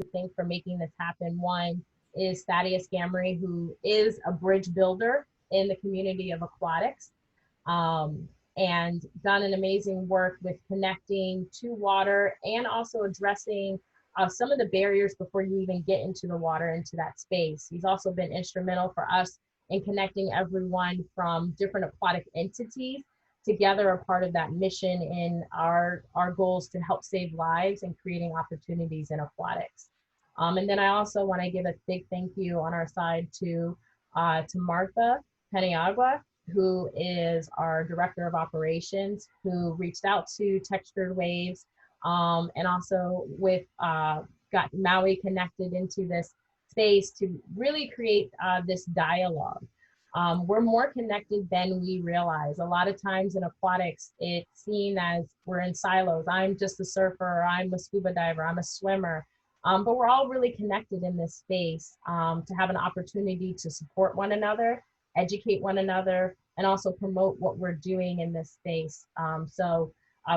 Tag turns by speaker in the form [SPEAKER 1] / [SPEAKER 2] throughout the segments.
[SPEAKER 1] to thank for making this happen. One is Thaddeus Gamery, who is a bridge builder in the community of aquatics, and done an amazing work with connecting to water and also addressing some of the barriers before you even get into the water, into that space. He's also been instrumental for us in connecting everyone from different aquatic entities together, a part of that mission in our goals to help save lives and creating opportunities in aquatics. And then I also want to give a big thank you on our side to Martha Paniagua, who is our Director of Operations, who reached out to Textured Waves, and also with got Maui connected into this space to really create this dialogue. We're more connected than we realize. A lot of times in aquatics, it's seen as we're in silos. I'm just a surfer, I'm a scuba diver, I'm a swimmer. But we're all really connected in this space to have an opportunity to support one another, educate one another, and also promote what we're doing in this space. So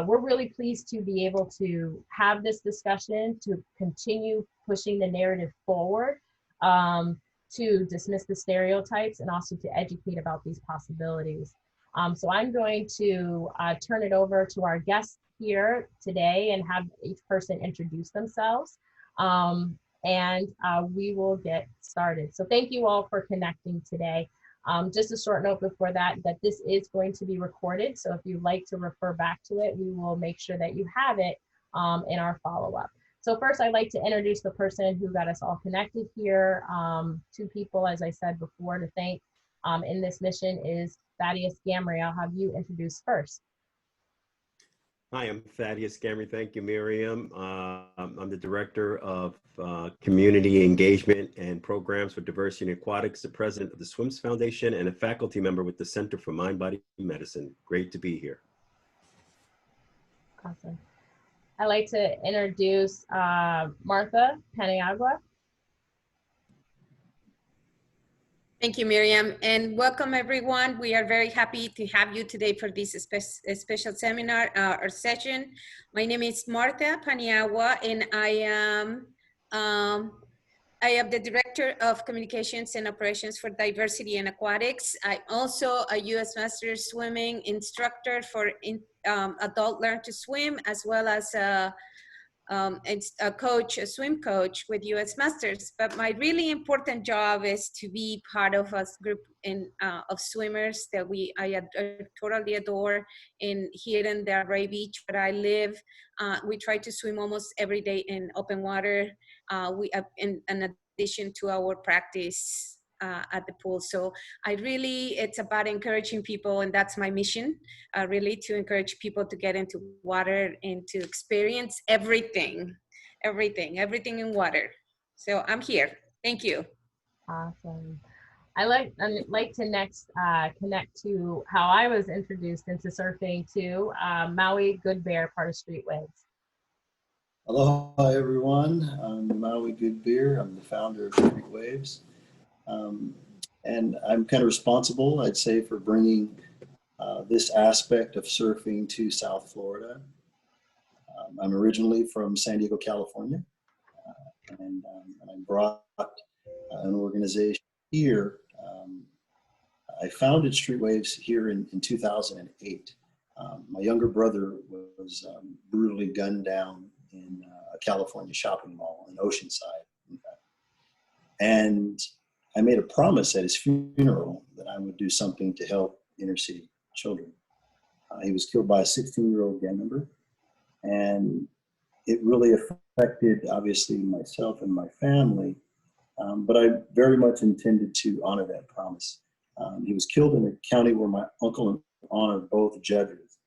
[SPEAKER 1] we're really pleased to be able to have this discussion, to continue pushing the narrative forward, to dismiss the stereotypes, and also to educate about these possibilities. So I'm going to turn it over to our guests here today and have each person introduce themselves. And we will get started. So thank you all for connecting today. Just a short note before that this is going to be recorded. So if you'd like to refer back to it, we will make sure that you have it in our follow-up. So first, I'd like to introduce the person who got us all connected here. Two people, as I said before, to thank in this mission is Thaddeus Gamery. I'll have you introduce first.
[SPEAKER 2] Hi, I'm Thaddeus Gamery. Thank you, Miriam. I'm the Director of Community Engagement and Programs for Diversity in Aquatics, the President of the SWIMS Foundation, and a faculty member with the Center for Mind-Body Medicine. Great to be here.
[SPEAKER 1] Awesome. I'd like to introduce Martha Paniagua.
[SPEAKER 3] Thank you, Miriam, and welcome everyone. We are very happy to have you today for this special seminar or session. My name is Martha Paniagua, and I am the Director of Communications and Operations for Diversity in Aquatics. I'm also a U.S. Masters Swimming instructor for Adult Learn to Swim, as well as a swim coach with U.S. Masters. But my really important job is to be part of a group of swimmers that I totally adore. Here in Delray Beach, where I live, we try to swim almost every day in open water. In addition to our practice at the pool. So it's about encouraging people, and that's my mission, really, to encourage people to get into water and to experience everything in water. So I'm here. Thank you.
[SPEAKER 1] Awesome. I'd like to next connect to how I was introduced into surfing to Maui Good Bear, part of Street Waves.
[SPEAKER 4] Aloha, everyone. I'm Maui Good Beer. I'm the founder of Street Waves. And I'm kind of responsible, I'd say, for bringing this aspect of surfing to South Florida. I'm originally from San Diego, California, and I brought an organization here. I founded Street Waves here in 2008. My younger brother was brutally gunned down in a California shopping mall in Oceanside. And I made a promise at his funeral that I would do something to help inner city children. He was killed by a 16-year-old gang member, and it really affected, obviously, myself and my family, but I very much intended to honor that promise. He was killed in a county where my uncle and aunt are both judges,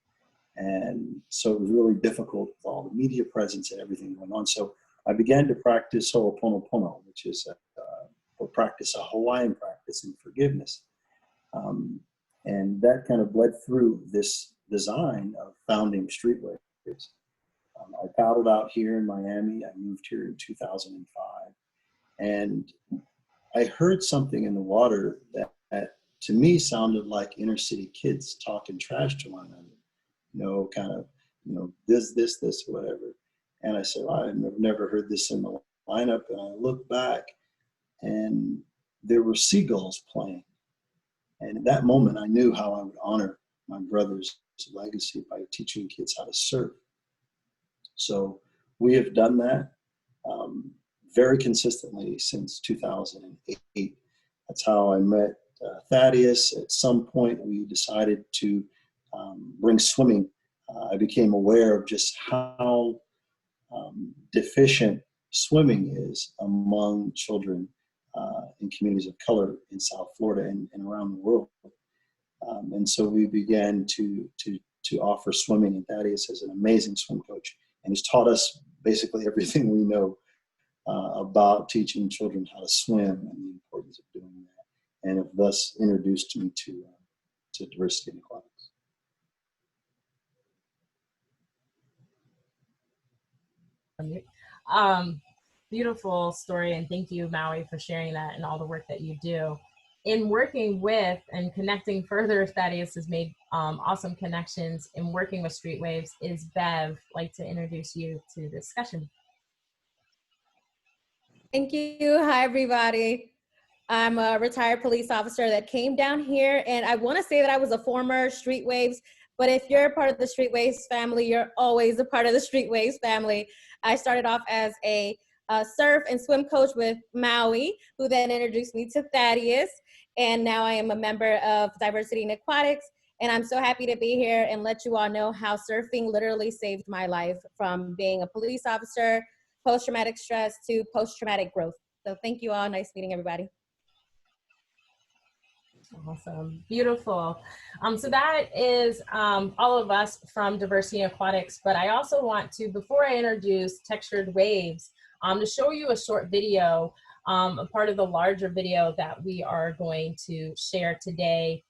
[SPEAKER 4] and so it was really difficult with all the media presence and everything going on. So I began to practice Ho'oponopono, which is a Hawaiian practice in forgiveness. And that kind of bled through this design of founding Street Waves. I paddled out here in Miami. I moved here in 2005. And I heard something in the water that to me sounded like inner city kids talking trash to one another, this, whatever. And I said, well, I've never heard this in my lineup, and I looked back, and there were seagulls playing. And at that moment, I knew how I would honor my brother's legacy by teaching kids how to surf. So we have done that very consistently since 2008. That's how I met Thaddeus. At some point, we decided to bring swimming. I became aware of just how deficient swimming is among children in communities of color in South Florida and around the world. And so we began to offer swimming, and Thaddeus is an amazing swim coach, and he's taught us basically everything we know about teaching children how to swim and the importance of doing that, and have thus introduced me to diversity in aquatics.
[SPEAKER 1] Beautiful story, and thank you, Maui, for sharing that and all the work that you do. In working with and connecting further, Thaddeus has made awesome connections in working with Street Waves. Is Bev. I'd like to introduce you to the discussion.
[SPEAKER 5] Thank you. Hi, everybody. I'm a retired police officer that came down here, and I want to say that I was a former Street Waves, but if you're a part of the Street Waves family, you're always a part of the Street Waves family. I started off as a surf and swim coach with Maui, who then introduced me to Thaddeus, and now I am a member of Diversity in Aquatics, and I'm so happy to be here and let you all know how surfing literally saved my life from being a police officer, post-traumatic stress to post-traumatic growth. So thank you all. Nice meeting everybody.
[SPEAKER 1] Awesome, beautiful. So that is all of us from Diversity in Aquatics, but I also want to, before I introduce Textured Waves, to show you a short video, a part of the larger video that we are going to share today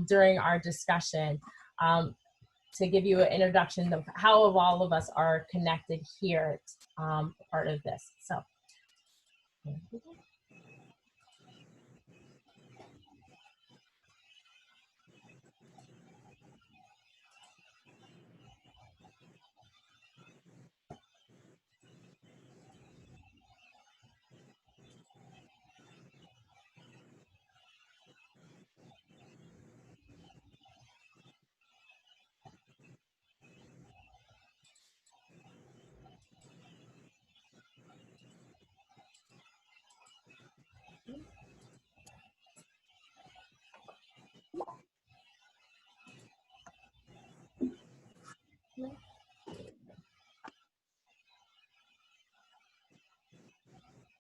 [SPEAKER 1] during our discussion, to give you an introduction of how all of us are connected here, part of this. So.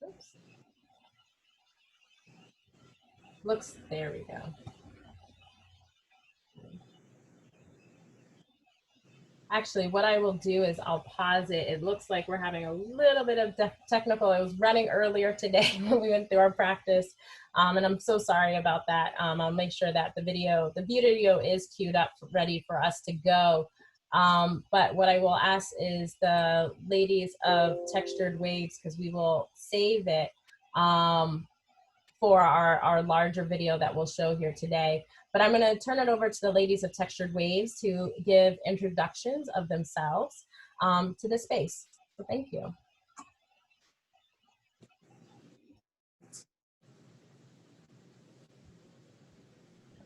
[SPEAKER 1] Oops. Looks, there we go. Actually, what I will do is I'll pause it. It looks like we're having a little bit of technical. It was running earlier today when we went through our practice. And I'm so sorry about that. I'll make sure that the video is queued up, ready for us to go. But what I will ask is the ladies of Textured Waves, because we will save it for our larger video that we'll show here today. But I'm going to turn it over to the ladies of Textured Waves to give introductions of themselves to this space. So thank you.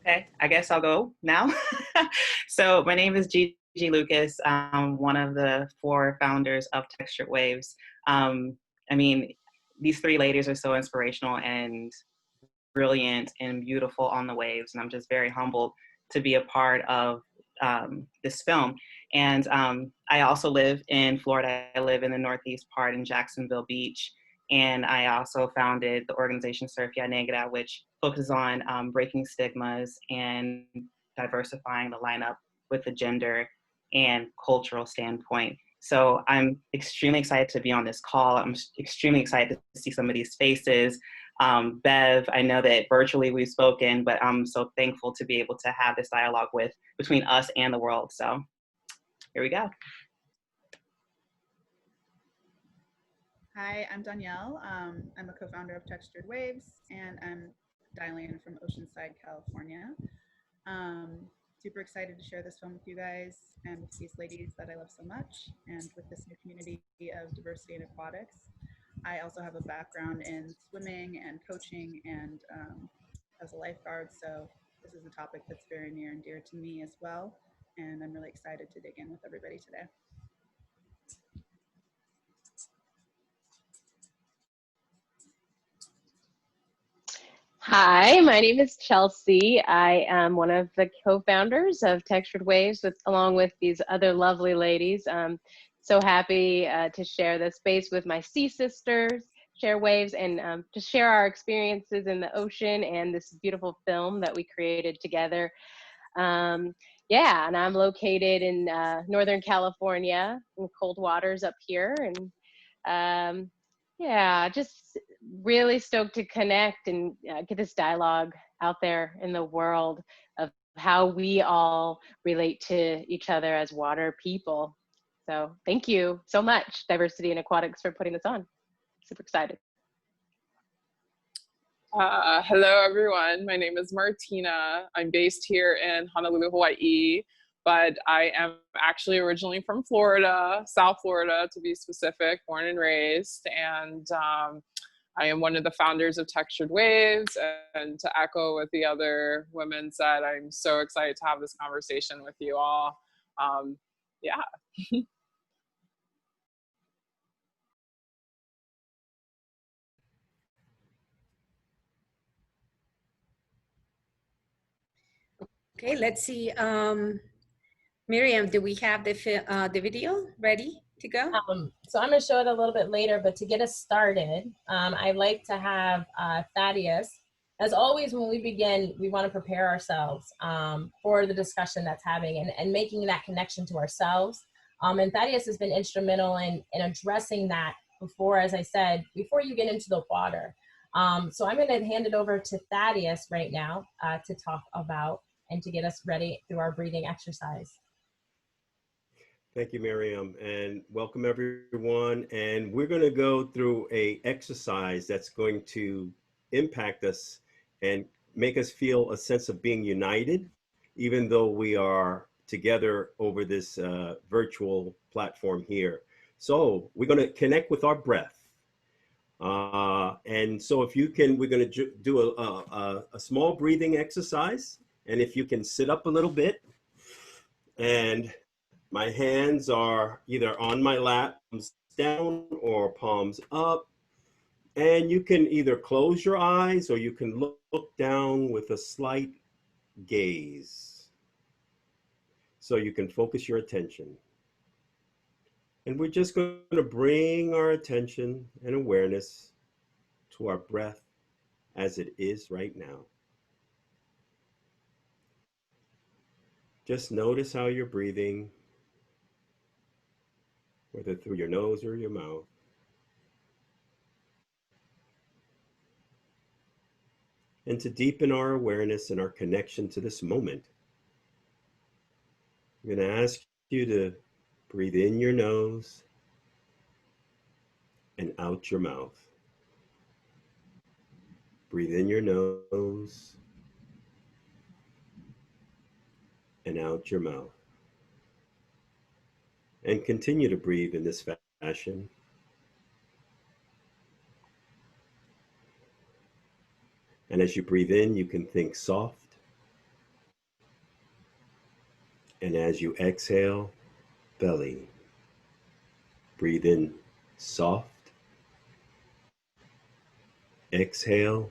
[SPEAKER 6] Okay, I guess I'll go now. So my name is Gigi Lucas. I'm one of the 4 founders of Textured Waves. I mean, these 3 ladies are so inspirational and brilliant and beautiful on the waves, and I'm just very humbled to be a part of this film. And I also live in Florida. I live in the northeast part in Jacksonville Beach, and I also founded the organization Surf Ya Negra, which focuses on breaking stigmas and diversifying the lineup with a gender and cultural standpoint. So I'm extremely excited to be on this call. I'm extremely excited to see some of these faces. Bev, I know that virtually we've spoken, but I'm so thankful to be able to have this dialogue between us and the world. So here we go.
[SPEAKER 7] Hi, I'm Danielle. I'm a co-founder of Textured Waves, and I'm dialing in from Oceanside, California. Super excited to share this film with you guys and with these ladies that I love so much, and with this new community of diversity in aquatics. I also have a background in swimming and coaching and as a lifeguard. So this is a topic that's very near and dear to me as well. And I'm really excited to dig in with everybody today.
[SPEAKER 8] Hi, my name is Chelsea. I am one of the co-founders of Textured Waves along with these other lovely ladies. I'm so happy to share this space with my sea sisters, share waves, and to share our experiences in the ocean and this beautiful film that we created together. Yeah, and I'm located in Northern California, in cold waters up here, and yeah, just really stoked to connect and get this dialogue out there in the world of how we all relate to each other as water people. So thank you so much, Diversity in Aquatics, for putting this on. Super excited.
[SPEAKER 9] Hello, everyone. My name is Martina. I'm based here in Honolulu, Hawaii, but I am actually originally from Florida, South Florida to be specific, born and raised. And I am one of the founders of Textured Waves. And to echo what the other women said, I'm so excited to have this conversation with you all. Yeah.
[SPEAKER 3] Okay, let's see. Miriam, do we have the video ready to go?
[SPEAKER 1] So I'm going to show it a little bit later, but to get us started, I'd like to have Thaddeus. As always, when we begin, we want to prepare ourselves for the discussion that's having and making that connection to ourselves. And Thaddeus has been instrumental in addressing that before, as I said, before you get into the water. So I'm going to hand it over to Thaddeus right now to talk about and to get us ready through our breathing exercise.
[SPEAKER 2] Thank you, Miriam, and welcome everyone. And we're going to go through a exercise that's going to impact us and make us feel a sense of being united, even though we are together over this virtual platform here. So we're going to connect with our breath. And so if you can, we're going to do a small breathing exercise. And if you can sit up a little bit, and my hands are either on my lap, palms down or palms up. And you can either close your eyes or you can look down with a slight gaze. So you can focus your attention. And we're just going to bring our attention and awareness to our breath as it is right now. Just notice how you're breathing, whether through your nose or your mouth. And to deepen our awareness and our connection to this moment, I'm going to ask you to breathe in your nose and out your mouth. Breathe in your nose and out your mouth. And continue to breathe in this fashion. And as you breathe in, you can think soft. And as you exhale, belly. Breathe in soft. Exhale,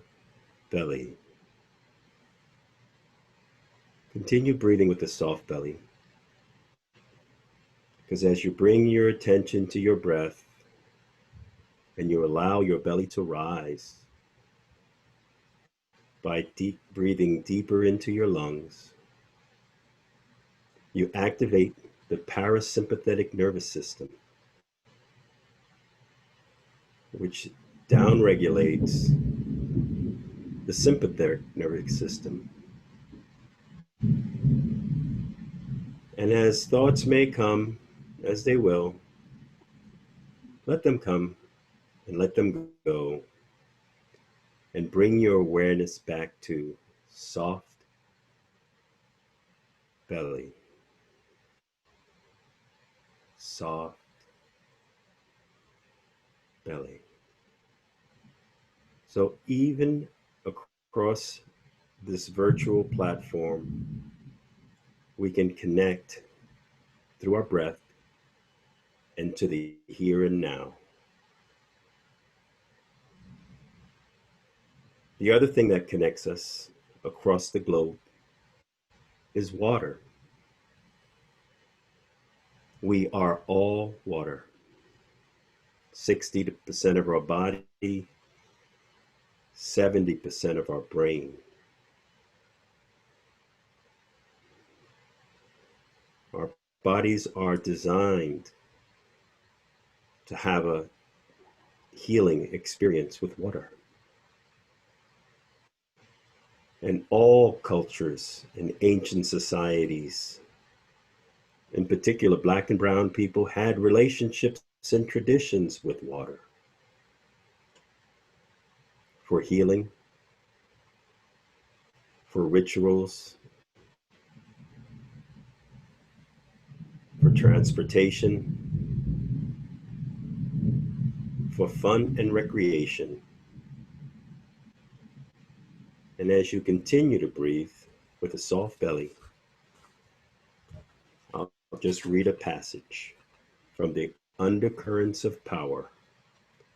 [SPEAKER 2] belly. Continue breathing with a soft belly. Because as you bring your attention to your breath and you allow your belly to rise by deep breathing deeper into your lungs, you activate the parasympathetic nervous system, which downregulates the sympathetic nervous system. And as thoughts may come, as they will, let them come and let them go, and bring your awareness back to soft belly, soft belly. So even across this virtual platform, we can connect through our breath and to the here and now. The other thing that connects us across the globe is water. We are all water. 60% of our body, 70% of our brain. Our bodies are designed to have a healing experience with water. And all cultures and ancient societies, in particular Black and brown people, had relationships and traditions with water for healing, for rituals, for transportation, for fun and recreation. And as you continue to breathe with a soft belly, I'll just read a passage from the Undercurrents of Power,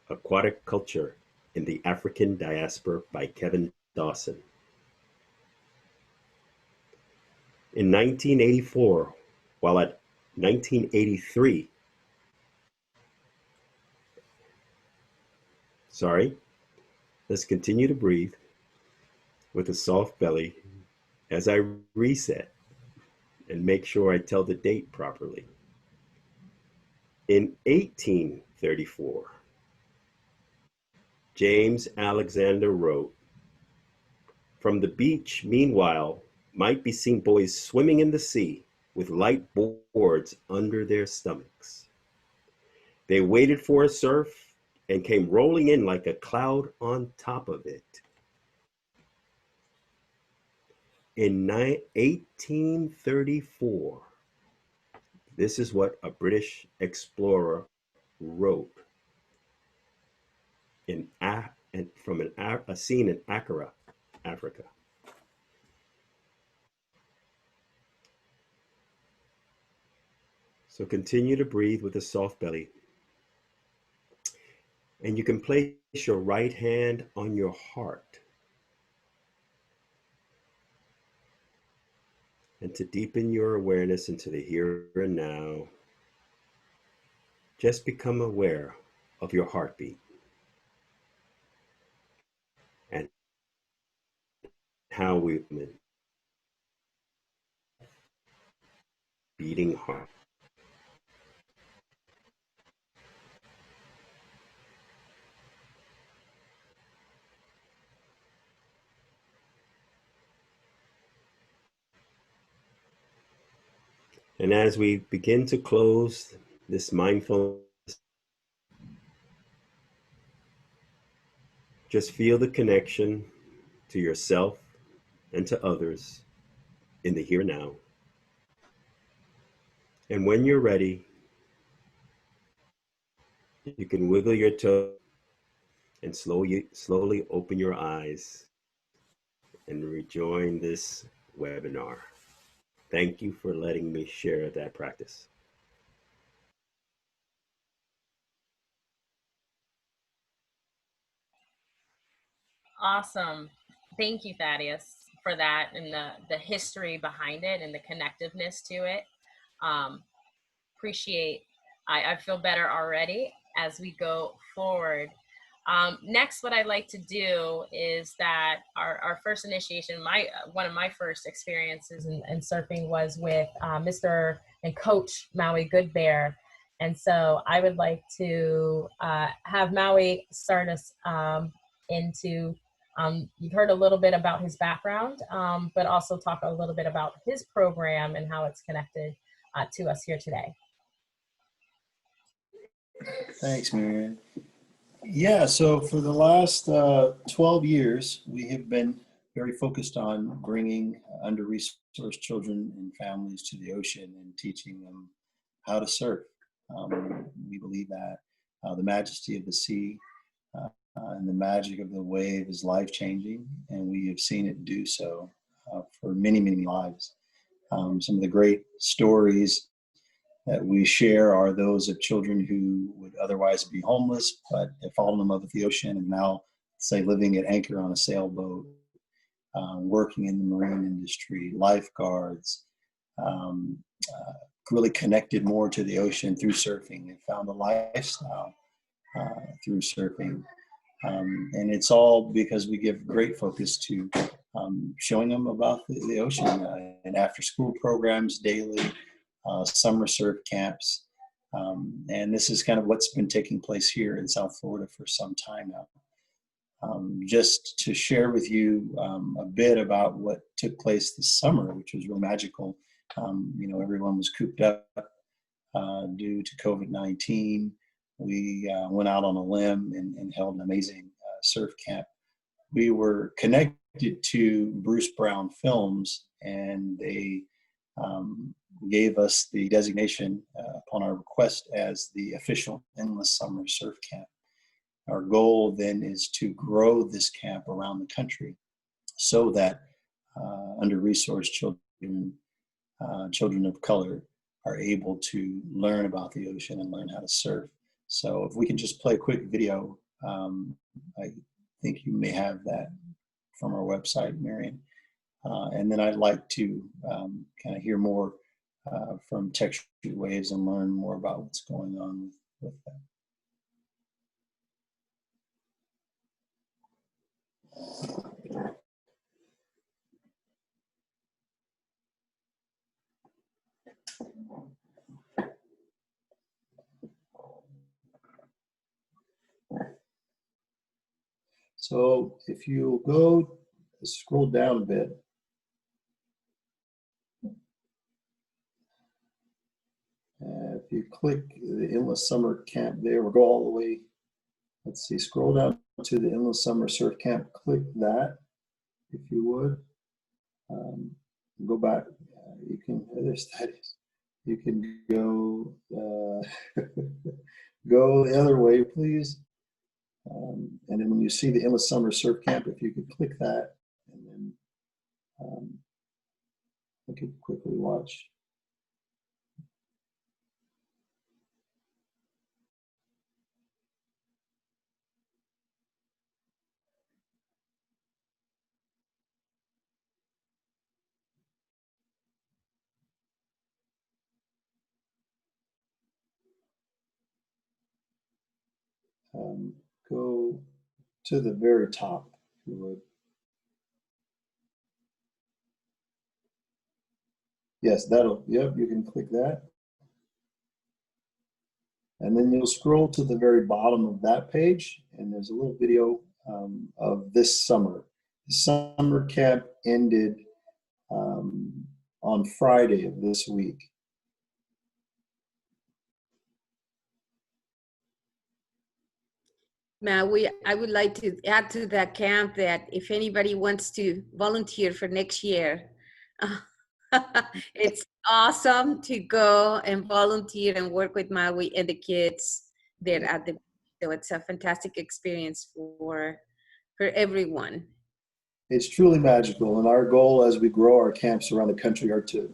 [SPEAKER 2] Aquatic Culture in the African Diaspora by Kevin Dawson. In 1984, while at 1983, let's continue to breathe with a soft belly as I reset and make sure I tell the date properly. In 1834, James Alexander wrote, "From the beach, meanwhile, might be seen boys swimming in the sea with light boards under their stomachs. They waited for a surf and came rolling in like a cloud on top of it." In 1834, this is what a British explorer wrote from a scene in Accra, Africa. So continue to breathe with a soft belly. And you can place your right hand on your heart. And to deepen your awareness into the here and now, just become aware of your heartbeat and how we beating heart. And as we begin to close this mindfulness, just feel the connection to yourself and to others in the here and now. And when you're ready, you can wiggle your toe and slowly open your eyes and rejoin this webinar. Thank you for letting me share that practice.
[SPEAKER 1] Awesome. Thank you, Thaddeus, for that and the history behind it and the connectiveness to it. Appreciate, I feel better already as we go forward. Next, what I'd like to do is that our first initiation, one of my first experiences in surfing was with Mr. and Coach Maui Goodbear. And so I would like to have Maui start us into, you've heard a little bit about his background, but also talk a little bit about his program and how it's connected to us here today.
[SPEAKER 4] Thanks, Marianne. Yeah, so for the last 12 years, we have been very focused on bringing under-resourced children and families to the ocean and teaching them how to surf. We believe that the majesty of the sea and the magic of the wave is life-changing, and we have seen it do so for many, many lives. Some of the great stories that we share are those of children who would otherwise be homeless, but have fallen in love with the ocean and now, say, living at anchor on a sailboat, working in the marine industry, lifeguards, um, really connected more to the ocean through surfing and found a lifestyle through surfing. And it's all because we give great focus to showing them about the ocean and after school programs daily, summer surf camps. And this is kind of what's been taking place here in South Florida for some time now. Just to share with you a bit about what took place this summer, which was real magical. Everyone was cooped up due to COVID-19. We went out on a limb and held an amazing surf camp. We were connected to Bruce Brown Films, and they gave us the designation upon our request as the official Endless Summer Surf Camp. Our goal then is to grow this camp around the country so that under-resourced children, children of color, are able to learn about the ocean and learn how to surf. So if we can just play a quick video, I think you may have that from our website, Marion. And then I'd like to kind of hear more from Textured Waves and learn more about what's going on with that. So if you go scroll down a bit, if you click the Endless Summer Camp there, we'll go all the way. Let's see, scroll down to the Endless Summer Surf Camp, click that, if you would. Go back, you can, there's that is. You can go, go the other way, please. And then when you see the Endless Summer Surf Camp, if you could click that, and then we could quickly watch. Go to the very top, if you would. Yes, that'll, yep, you can click that. And then you'll scroll to the very bottom of that page, and there's a little video of this summer. The summer camp ended on Friday of this week.
[SPEAKER 3] Now, I would like to add to that camp that if anybody wants to volunteer for next year, it's awesome to go and volunteer and work with Maui and the kids there at the, so it's a fantastic experience for everyone.
[SPEAKER 4] It's truly magical, and our goal as we grow our camps around the country are to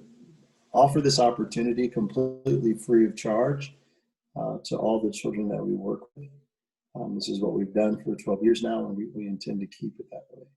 [SPEAKER 4] offer this opportunity completely free of charge to all the children that we work with. This is what we've done for 12 years now, and we intend to keep it that way.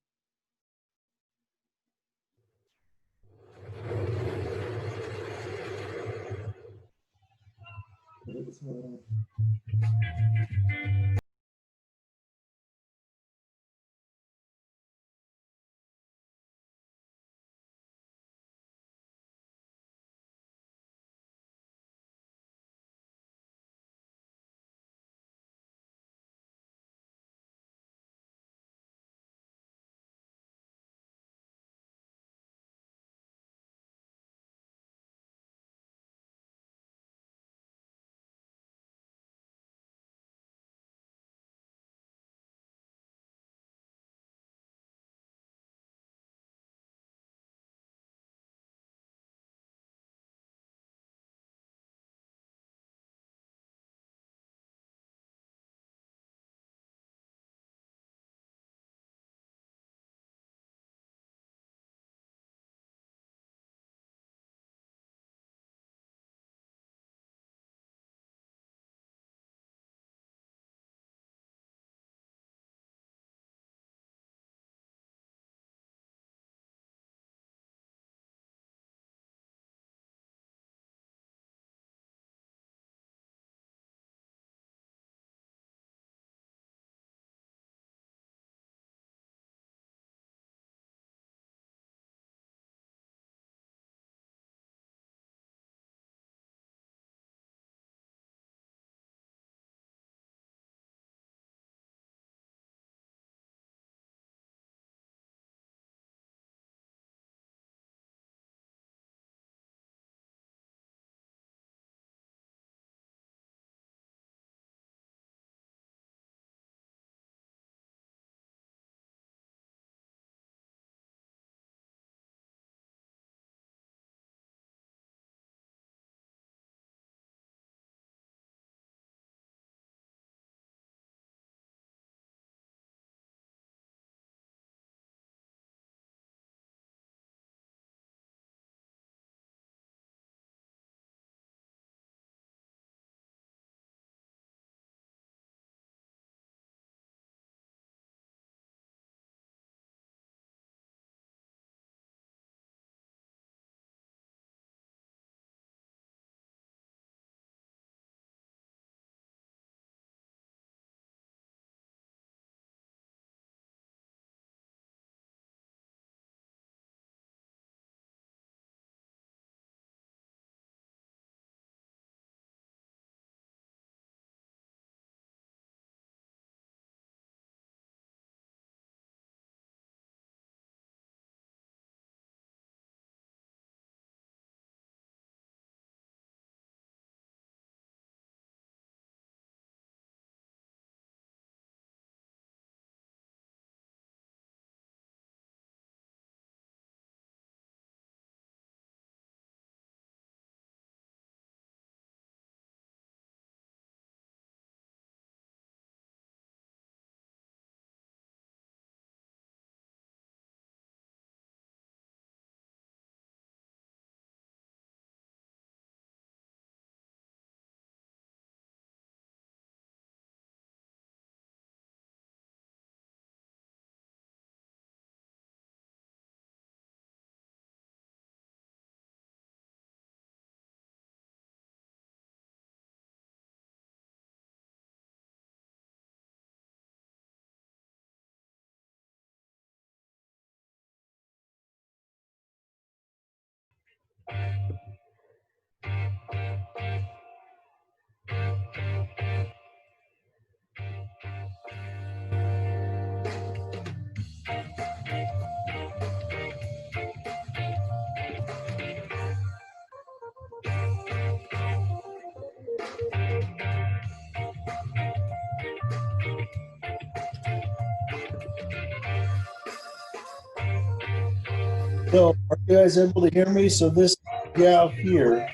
[SPEAKER 4] So, are you guys able to hear me? So this gal here,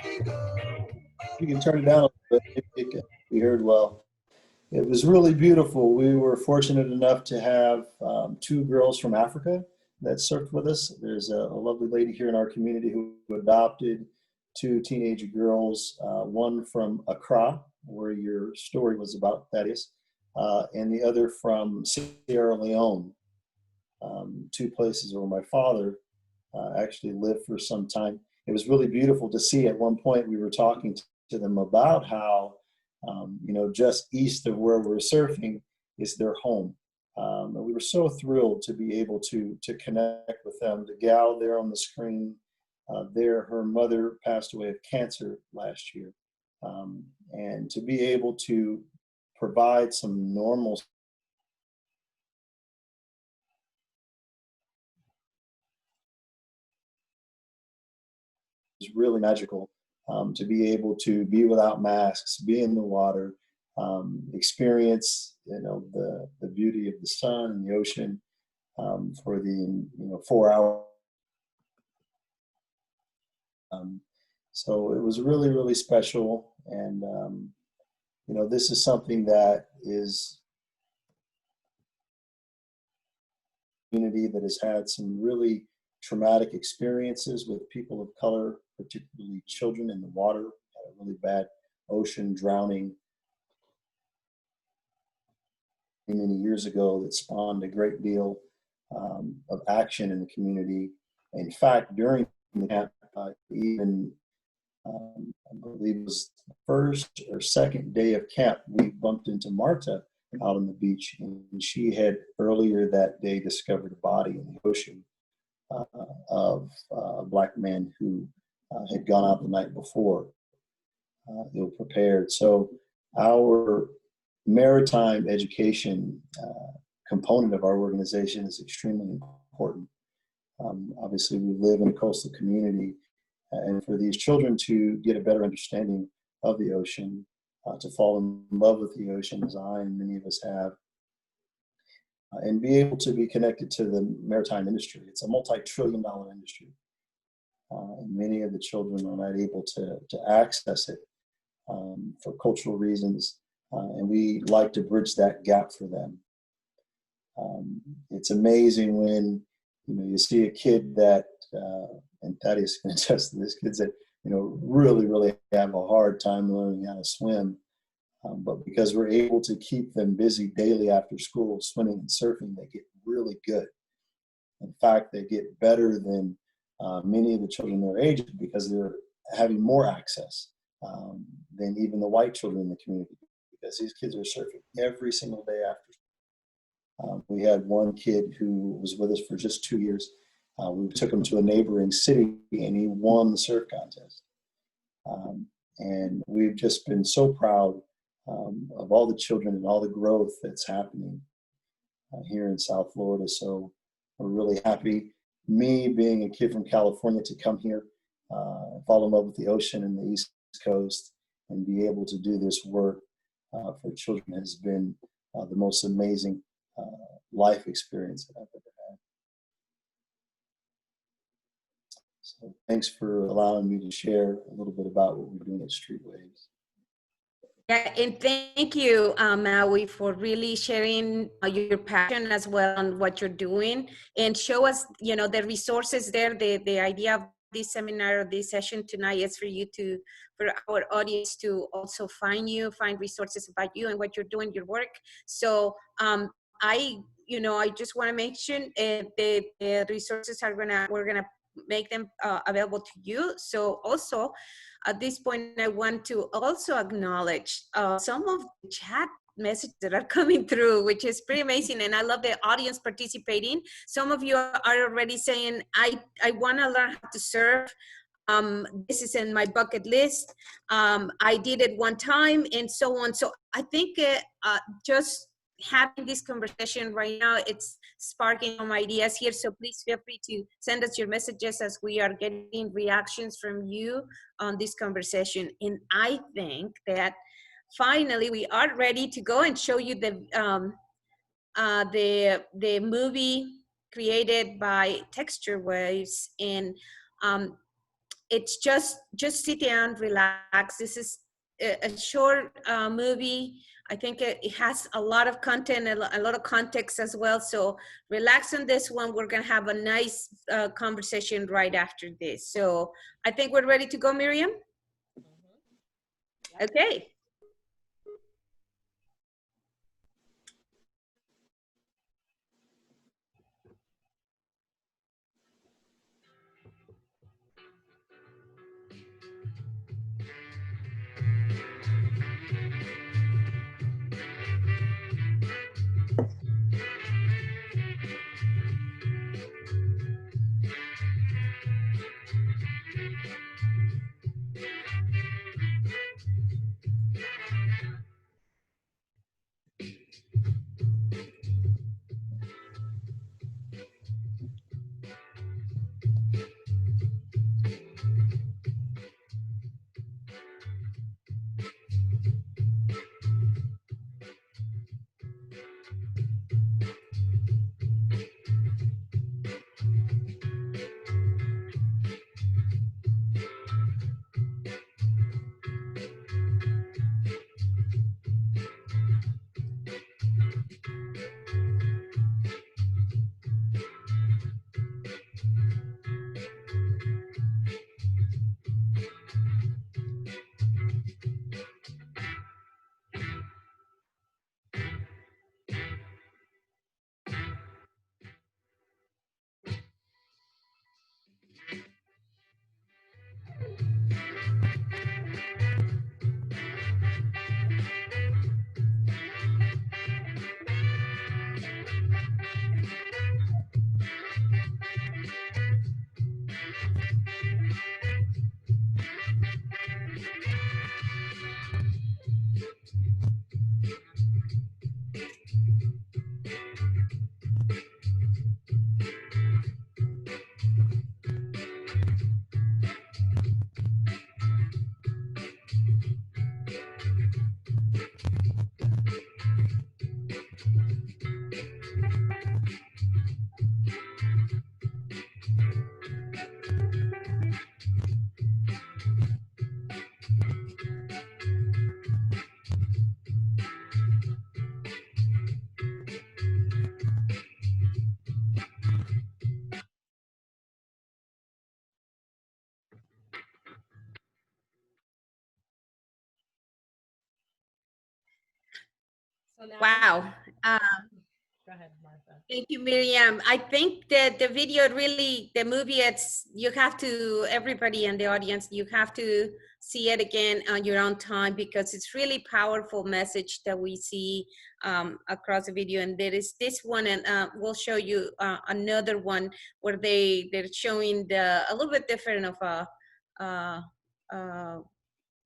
[SPEAKER 4] you can turn it down a little bit. Maybe it can be heard well. It was really beautiful. We were fortunate enough to have 2 girls from Africa that surfed with us. There's a lovely lady here in our community who adopted 2 teenage girls, one from Accra, where your story was about, Thaddeus, and the other from Sierra Leone, 2 places where my father actually lived for some time. It was really beautiful to see. At one point we were talking to them about how, you know, just east of where we're surfing is their home. And we were so thrilled to be able to connect with them. The gal there on the screen, her mother passed away of cancer last year. And to be able to provide some normal is really magical. To be able to be without masks, be in the water, experience, you know, the beauty of the sun and the ocean for the 4 hours. So it was really, really special. And, you know, this is something that is a community that has had some really traumatic experiences with people of color, particularly children in the water, had a really bad ocean drowning many years ago that spawned a great deal of action in the community. In fact, during the camp, even I believe it was the first or second day of camp, we bumped into Marta out on the beach, and she had earlier that day discovered a body in the ocean of a Black man who had gone out the night before, ill prepared. So our maritime education component of our organization is extremely important. Obviously, we live in a coastal community, and for these children to get a better understanding of the ocean, to fall in love with the ocean, as I and many of us have, and be able to be connected to the maritime industry. It's a multi-trillion-dollar industry. And many of the children are not able to access it for cultural reasons, and we like to bridge that gap for them. It's amazing when you see a kid that, and Thaddeus can attest to this, kids that really have a hard time learning how to swim. But because we're able to keep them busy daily after school, swimming and surfing, they get really good. In fact, they get better than many of the children their age because they're having more access than even the white children in the community, because these kids are surfing every single day after school. We had one kid who was with us for just 2 years. We took him to a neighboring city and he won the surf contest. And we've just been so proud of all the children and all the growth that's happening here in South Florida. So we're really happy. Me being a kid from California to come here, fall in love with the ocean and the East Coast, and be able to do this work for children has been the most amazing life experience that I've ever had. So thanks for allowing me to share a little bit about what we're doing at Street Waves.
[SPEAKER 3] Yeah, and thank you, Maui, for really sharing your passion as well on what you're doing, and show us, the resources there. The idea of this seminar, this session tonight, is for our audience to also find resources about you and what you're doing, your work. So I just want to mention the resources we're gonna make them available to you. So also, at this point, I want to also acknowledge some of the chat messages that are coming through, which is pretty amazing. And I love the audience participating. Some of you are already saying, I want to learn how to surf. This is in my bucket list. I did it one time, and so on. So I think just having this conversation right now, it's sparking some ideas here. So please feel free to send us your messages as we are getting reactions from you on this conversation. And I think that finally we are ready to go and show you the movie created by Texture Waves, and it's just sit down, relax. This is a short movie. I think it has a lot of content, a lot of context as well. So relax on this one. We're gonna have a nice conversation right after this. So I think we're ready to go, Miriam. Okay.
[SPEAKER 1] So now,
[SPEAKER 3] Wow.
[SPEAKER 1] go ahead, Martha.
[SPEAKER 3] Thank you, Miriam. I think that the video really, the movie, you have to, everybody in the audience, you have to see it again on your own time, because it's really powerful message that we see across the video. And there is this one, and we'll show you another one where they're showing a little bit different of a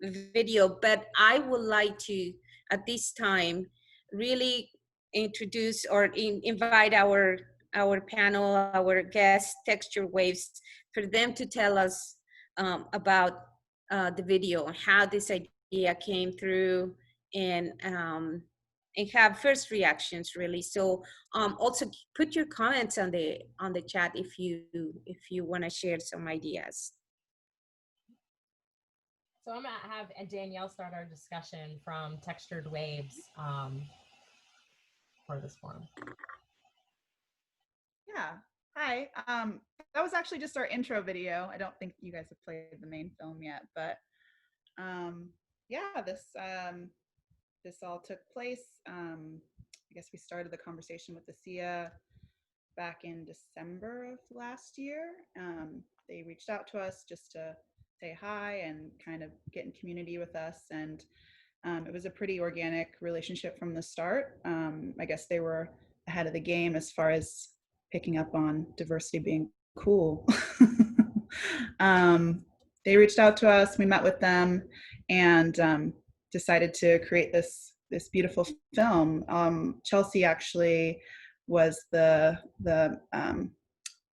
[SPEAKER 3] video. But I would like to, at this time, really introduce or invite our panel, our guests, Texture Waves, for them to tell us about the video and how this idea came through, and have first reactions, really. So also put your comments on the chat if you want to share some ideas.
[SPEAKER 1] So I'm gonna have Danielle start our discussion from Textured Waves for this forum.
[SPEAKER 7] Yeah. Hi. That was actually just our intro video. I don't think you guys have played the main film yet, but yeah, this all took place. I guess we started the conversation with the SIA back in December of last year. They reached out to us just to say hi and kind of get in community with us, and it was a pretty organic relationship from the start. I guess they were ahead of the game as far as picking up on diversity being cool. They reached out to us, we met with them, and decided to create this beautiful film. Chelsea actually was the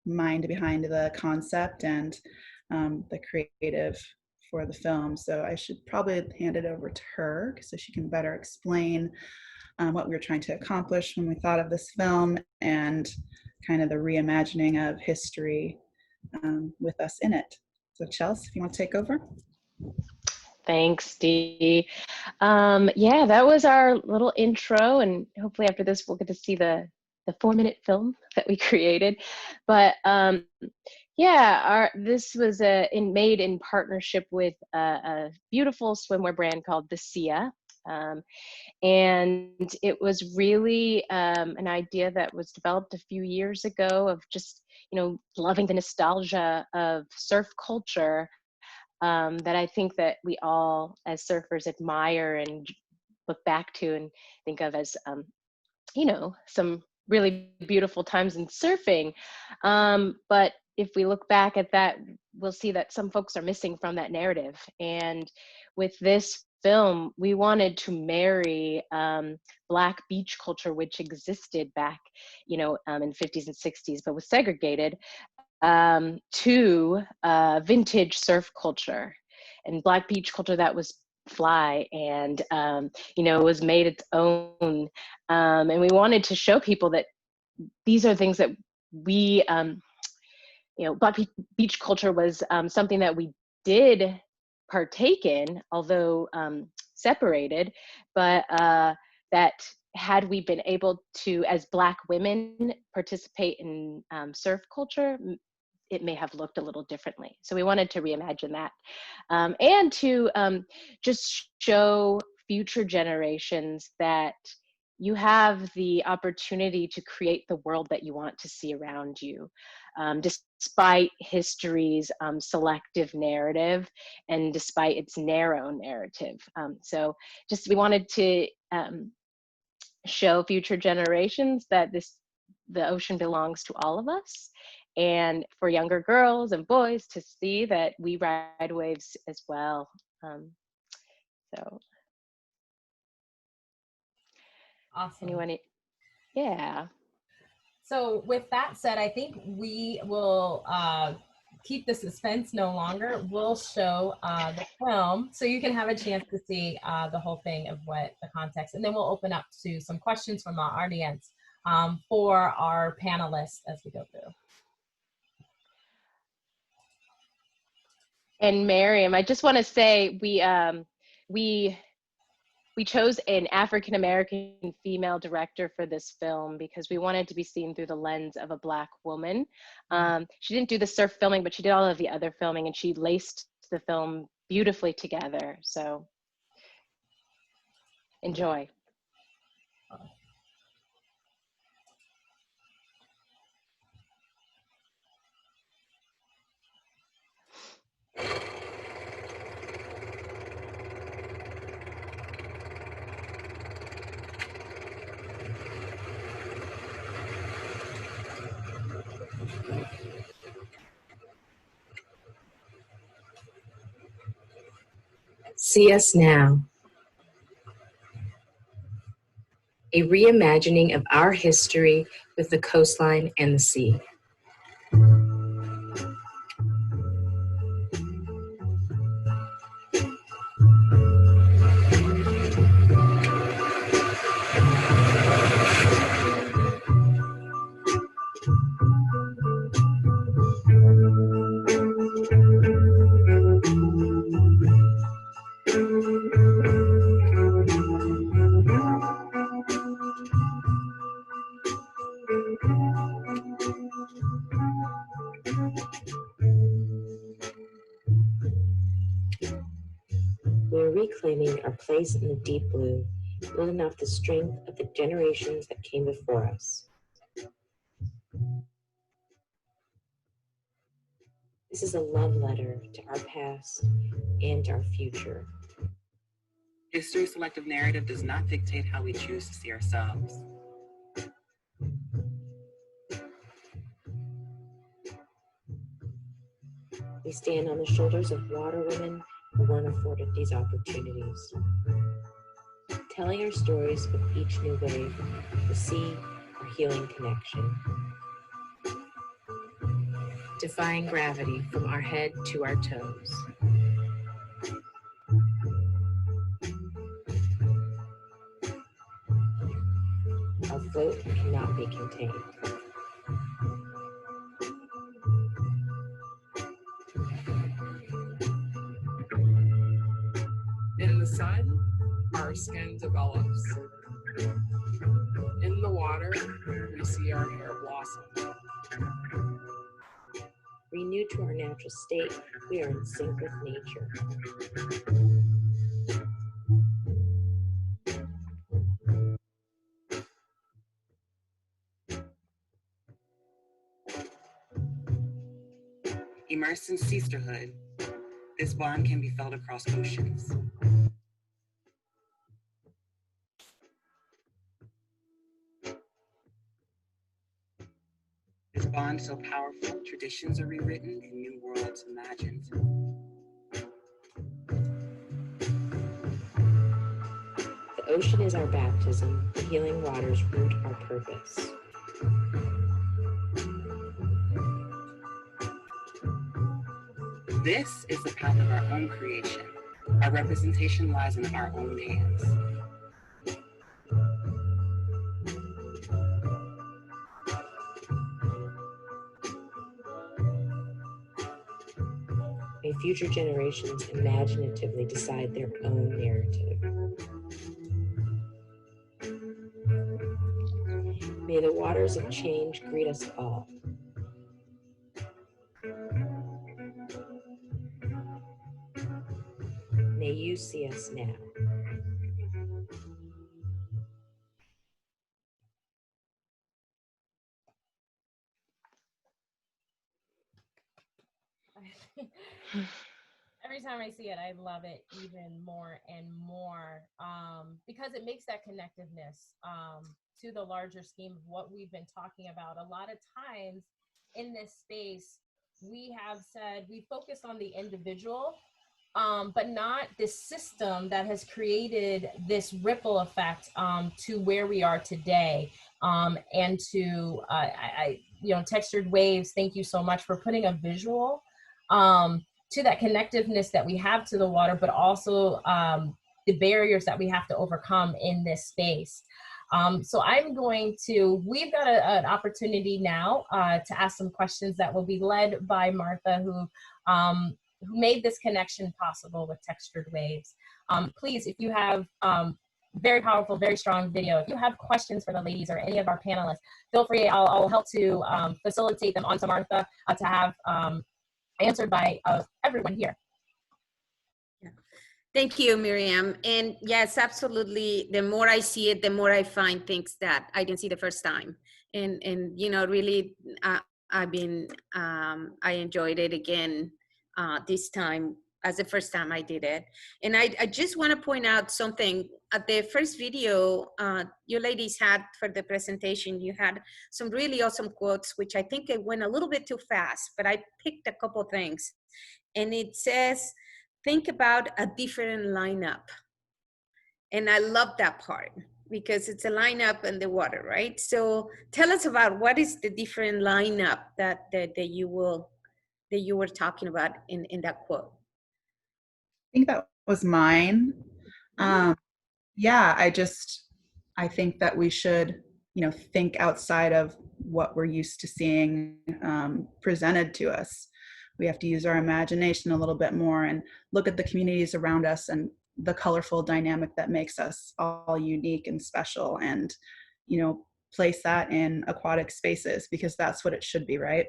[SPEAKER 7] mind behind the concept and the creative for the film. So I should probably hand it over to her so she can better explain what we were trying to accomplish when we thought of this film, and kind of the reimagining of history with us in it. So Chelsea, if you want to take over.
[SPEAKER 8] Thanks, Dee. Yeah, that was our little intro, and hopefully after this we'll get to see the 4-minute film that we created. But yeah, this was made in partnership with a beautiful swimwear brand called The Sia. And it was really an idea that was developed a few years ago of just, loving the nostalgia of surf culture that I think that we all as surfers admire and look back to and think of as, some really beautiful times in surfing. But if we look back at that, we'll see that some folks are missing from that narrative. And with this film, we wanted to marry Black beach culture, which existed back, in 50s and 60s, but was segregated, to vintage surf culture and Black beach culture that was fly and was made its own, and we wanted to show people that these are things that we Black beach culture was something that we did partake in, although separated, but that had we been able to, as Black women, participate in surf culture, it may have looked a little differently. So we wanted to reimagine that, and to just show future generations that you have the opportunity to create the world that you want to see around you, despite history's selective narrative and despite its narrow narrative. So just we wanted to show future generations that the ocean belongs to all of us, and for younger girls and boys to see that we ride waves as well. So
[SPEAKER 1] Awesome.
[SPEAKER 8] anyone? Yeah.
[SPEAKER 1] So with that said, I think we will keep the suspense no longer. We'll show the film so you can have a chance to see the whole thing of what the context, and then we'll open up to some questions from our audience for our panelists as we go through.
[SPEAKER 8] And Miriam, I just want to say we chose an African-American female director for this film because we wanted to be seen through the lens of a Black woman. She didn't do the surf filming, but she did all of the other filming, and she laced the film beautifully together. So enjoy.
[SPEAKER 10] See Us Now, a reimagining of our history with the coastline and the sea. We're reclaiming our place in the deep blue, building off the strength of the generations that came before us. This is a love letter to our past and our future.
[SPEAKER 11] History's selective narrative does not dictate how we choose to see ourselves.
[SPEAKER 10] We stand on the shoulders of water women who weren't afforded these opportunities. Telling our stories with each new wave, the sea, our healing connection. Defying gravity from our head to our toes. float cannot be contained.
[SPEAKER 9] In the sun, our skin develops. In the water, we see our hair blossom.
[SPEAKER 10] Renewed to our natural state, we are in sync with nature.
[SPEAKER 11] Immersed in sisterhood, this bond can be felt across oceans. This bond so powerful, traditions are rewritten and new worlds imagined.
[SPEAKER 10] The ocean is our baptism, the healing waters root our purpose.
[SPEAKER 11] This is the path of our own creation. Our representation lies in our own hands.
[SPEAKER 10] May future generations imaginatively decide their own narrative. May the waters of change greet us all. May you see us now.
[SPEAKER 1] Every time I see it, I love it even more and more, because it makes that connectiveness to the larger scheme of what we've been talking about. A lot of times in this space, we have said we focus on the individual, but not this system that has created this ripple effect to where we are today. And to, Textured Waves, thank you so much for putting a visual to that connectiveness that we have to the water, but also the barriers that we have to overcome in this space. So we've got an opportunity now to ask some questions that will be led by Martha, who made this connection possible with Textured Waves. Please, if you have very powerful, very strong video, if you have questions for the ladies or any of our panelists, feel free, I'll help to facilitate them onto Martha to have answered by everyone here.
[SPEAKER 3] Yeah. Thank you, Miriam. And yes, absolutely. The more I see it, the more I find things that I didn't see the first time. And really, I enjoyed it again this time as the first time I did it. And I just want to point out something. At the first video you ladies had for the presentation, you had some really awesome quotes, which I think it went a little bit too fast, but I picked a couple things. And it says, think about a different lineup. And I love that part because it's a lineup in the water, right? So tell us about what is the different lineup that you were talking about in that quote.
[SPEAKER 7] I think that was mine. Yeah, I think that we should, think outside of what we're used to seeing presented to us. We have to use our imagination a little bit more and look at the communities around us and the colorful dynamic that makes us all unique and special, and, place that in aquatic spaces, because that's what it should be, right?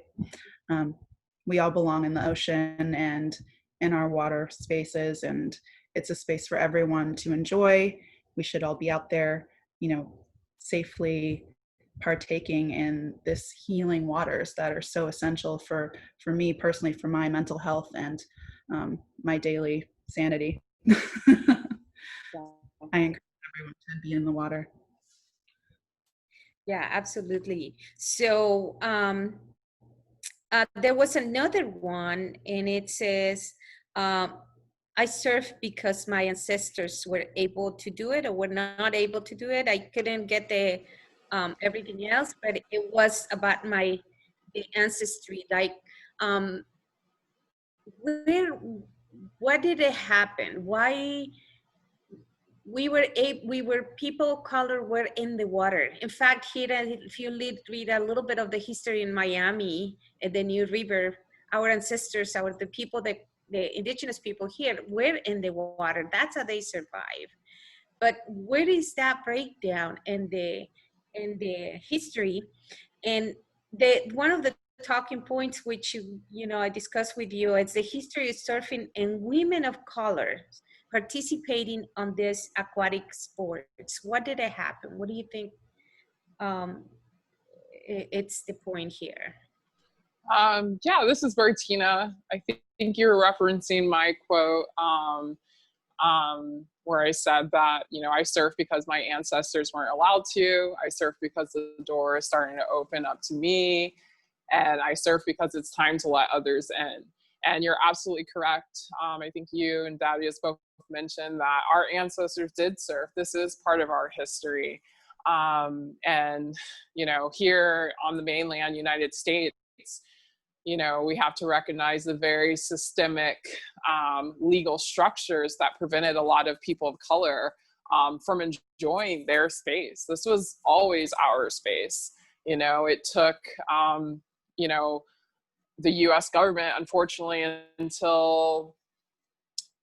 [SPEAKER 7] We all belong in the ocean and in our water spaces, and it's a space for everyone to enjoy. We should all be out there, safely partaking in this healing waters that are so essential for me personally, for my mental health and my daily sanity. I encourage everyone to be in the water.
[SPEAKER 3] Yeah, absolutely. So there was another one, and it says, I surf because my ancestors were able to do it or were not able to do it. I couldn't get the everything else, but it was about the ancestry. Like, what did it happen? Why we were people of color were in the water. In fact, here, if you read a little bit of the history in Miami at the New River, our ancestors, the people that the indigenous people here were in the water. That's how they survived. But where is that breakdown in the history? And one of the talking points which I discussed with you, it's the history of surfing and women of color participating on this aquatic sports. What did it happen? What do you think it's the point here?
[SPEAKER 9] Yeah, this is Bertina. I think you're referencing my quote where I said that, I surf because my ancestors weren't allowed to. I surf because the door is starting to open up to me. And I surf because it's time to let others in. And you're absolutely correct. I think you and Thaddeus both mentioned that our ancestors did surf. This is part of our history. And, here on the mainland United States, we have to recognize the very systemic legal structures that prevented a lot of people of color from enjoying their space. This was always our space. It took, the US government, unfortunately, until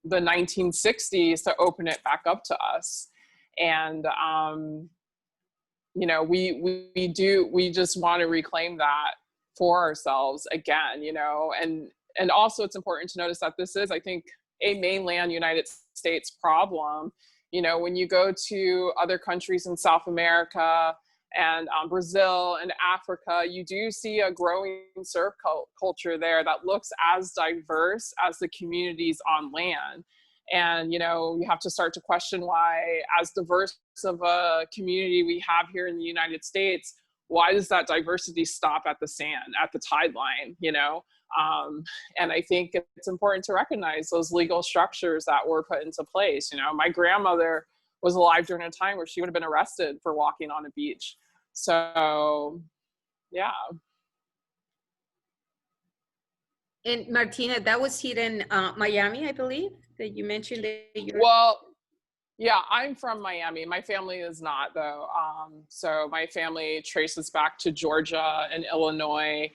[SPEAKER 9] the 1960s to open it back up to us. And, we just want to reclaim that for ourselves again, and also it's important to notice that this is, I think, a mainland United States problem. When you go to other countries in South America and Brazil and Africa, you do see a growing surf culture there that looks as diverse as the communities on land. And, you have to start to question why, as diverse of a community we have here in the United States, why does that diversity stop at the sand, at the tide line, And I think it's important to recognize those legal structures that were put into place. My grandmother was alive during a time where she would have been arrested for walking on a beach. So, yeah.
[SPEAKER 3] And Martina, that was here in Miami, I believe, that you mentioned that you're...
[SPEAKER 9] Well, yeah, I'm from Miami. My family is not, though. So my family traces back to Georgia and Illinois.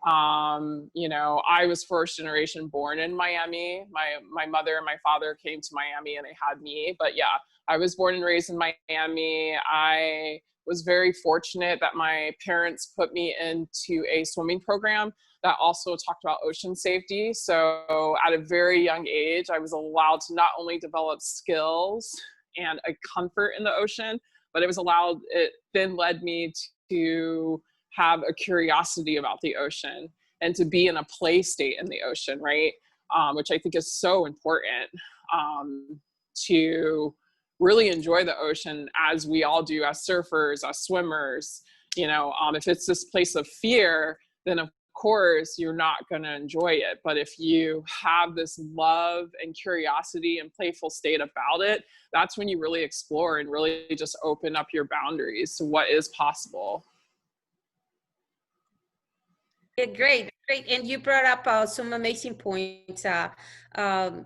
[SPEAKER 9] I was first generation born in Miami. My mother and my father came to Miami and they had me. But yeah, I was born and raised in Miami. I was very fortunate that my parents put me into a swimming program that also talked about ocean safety. So at a very young age, I was allowed to not only develop skills and a comfort in the ocean, but it then led me to have a curiosity about the ocean and to be in a play state in the ocean, right? Which I think is so important to really enjoy the ocean, as we all do as surfers, as swimmers. If it's this place of fear, then of course you're not going to enjoy it. But if you have this love and curiosity and playful state about it, that's when you really explore and really just open up your boundaries to what is possible.
[SPEAKER 3] Yeah, great. And you brought up some amazing points. Our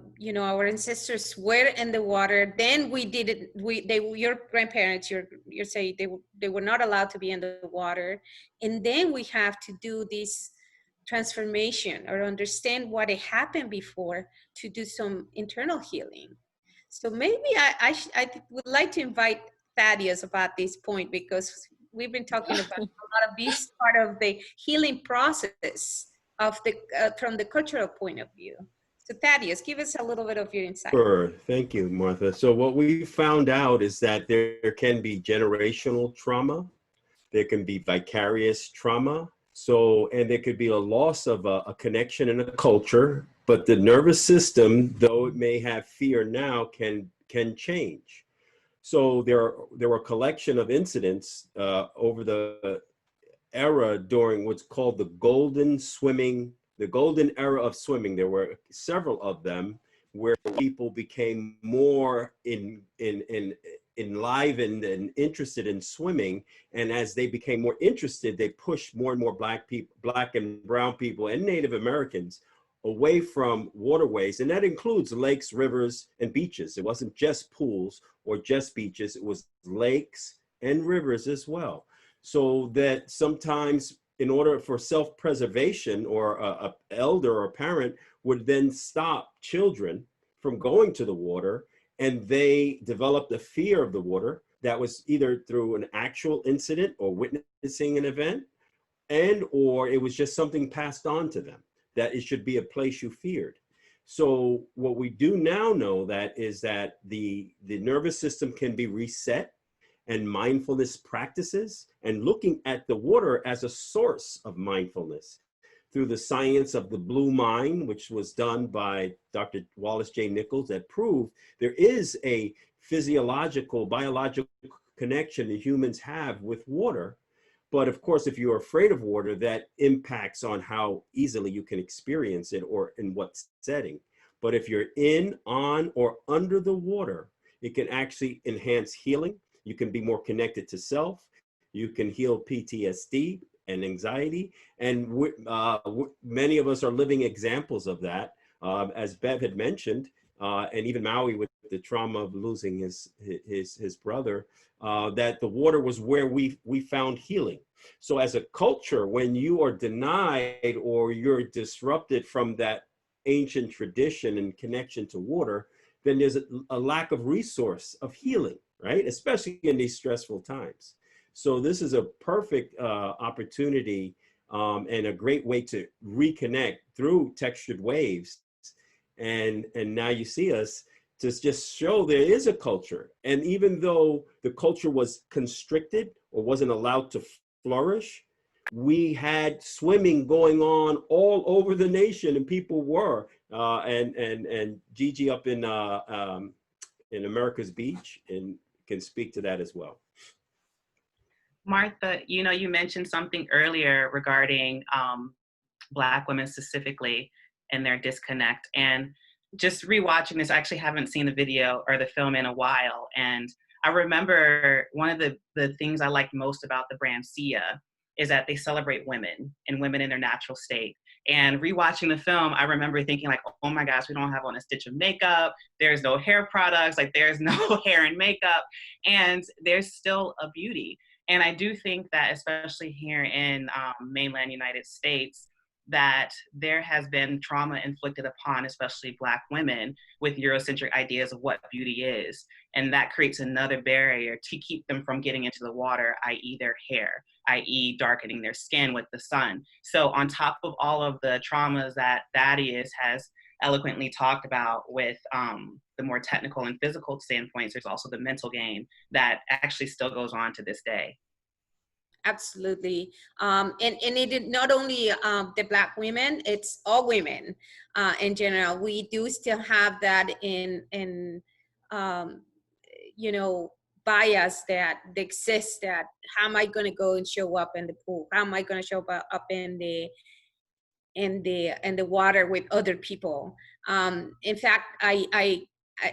[SPEAKER 3] ancestors were in the water. Then we did it. Your grandparents, you're saying they were not allowed to be in the water. And then we have to do this transformation or understand what had happened before to do some internal healing. So maybe I would like to invite Thaddeus about this point, because we've been talking about a lot of this part of the healing process of from the cultural point of view. So Thaddeus, give us a little bit of your insight.
[SPEAKER 2] Sure, thank you, Martha. So what we found out is that there can be generational trauma, there can be vicarious trauma, and there could be a loss of a connection in a culture, but the nervous system, though it may have fear now, can change. So there were a collection of incidents over the era during what's called the golden era of swimming. There were several of them where people became more enlivened and interested in swimming. And as they became more interested, they pushed more and more Black and brown people and Native Americans away from waterways, and that includes lakes, rivers, and beaches. It wasn't just pools or just beaches, it was lakes and rivers as well. So that sometimes in order for self-preservation, or a elder or parent would then stop children from going to the water, and they developed a fear of the water that was either through an actual incident or witnessing an event, and or it was just something passed on to them, that it should be a place you feared. So what we do now know that is that the nervous system can be reset, and mindfulness practices and looking at the water as a source of mindfulness through the science of the blue mind, which was done by Dr. Wallace J. Nichols, that proved there is a physiological, biological connection that humans have with water. But of course, if you're afraid of water, that impacts on how easily you can experience it or in what setting. But if you're in, on, or under the water, it can actually enhance healing. You can be more connected to self. You can heal PTSD and anxiety. And many of us are living examples of that. As Bev had mentioned, and even Maui with the trauma of losing his brother, that the water was where we found healing. So as a culture, when you are denied or you're disrupted from that ancient tradition and connection to water, then there's a lack of resource of healing, right? Especially in these stressful times. So this is a perfect opportunity and a great way to reconnect through textured waves. And now you see us to just show there is a culture. And even though the culture was constricted or wasn't allowed to flourish, we had swimming going on all over the nation, and people were. And Gigi up in America's Beach and can speak to that as well.
[SPEAKER 6] Martha, you mentioned something earlier regarding Black women specifically and their disconnect. And just rewatching this, I actually haven't seen the video or the film in a while. And I remember one of the things I like most about the brand Sia is that they celebrate women and women in their natural state. And rewatching the film, I remember thinking like, oh my gosh, we don't have on a stitch of makeup. There's no hair products, like there's no hair and makeup, and there's still a beauty. And I do think that especially here in mainland United States, that there has been trauma inflicted upon especially Black women with Eurocentric ideas of what beauty is. And that creates another barrier to keep them from getting into the water, i.e. their hair, i.e. darkening their skin with the sun. So on top of all of the traumas that Thaddeus has eloquently talked about with the more technical and physical standpoints, there's also the mental game that actually still goes on to this day.
[SPEAKER 3] Absolutely. And it is not only the Black women, it's all women in general. We do still have that in bias that exists, that how am I going to go and show up in the pool? How am I going to show up in the water with other people? In fact,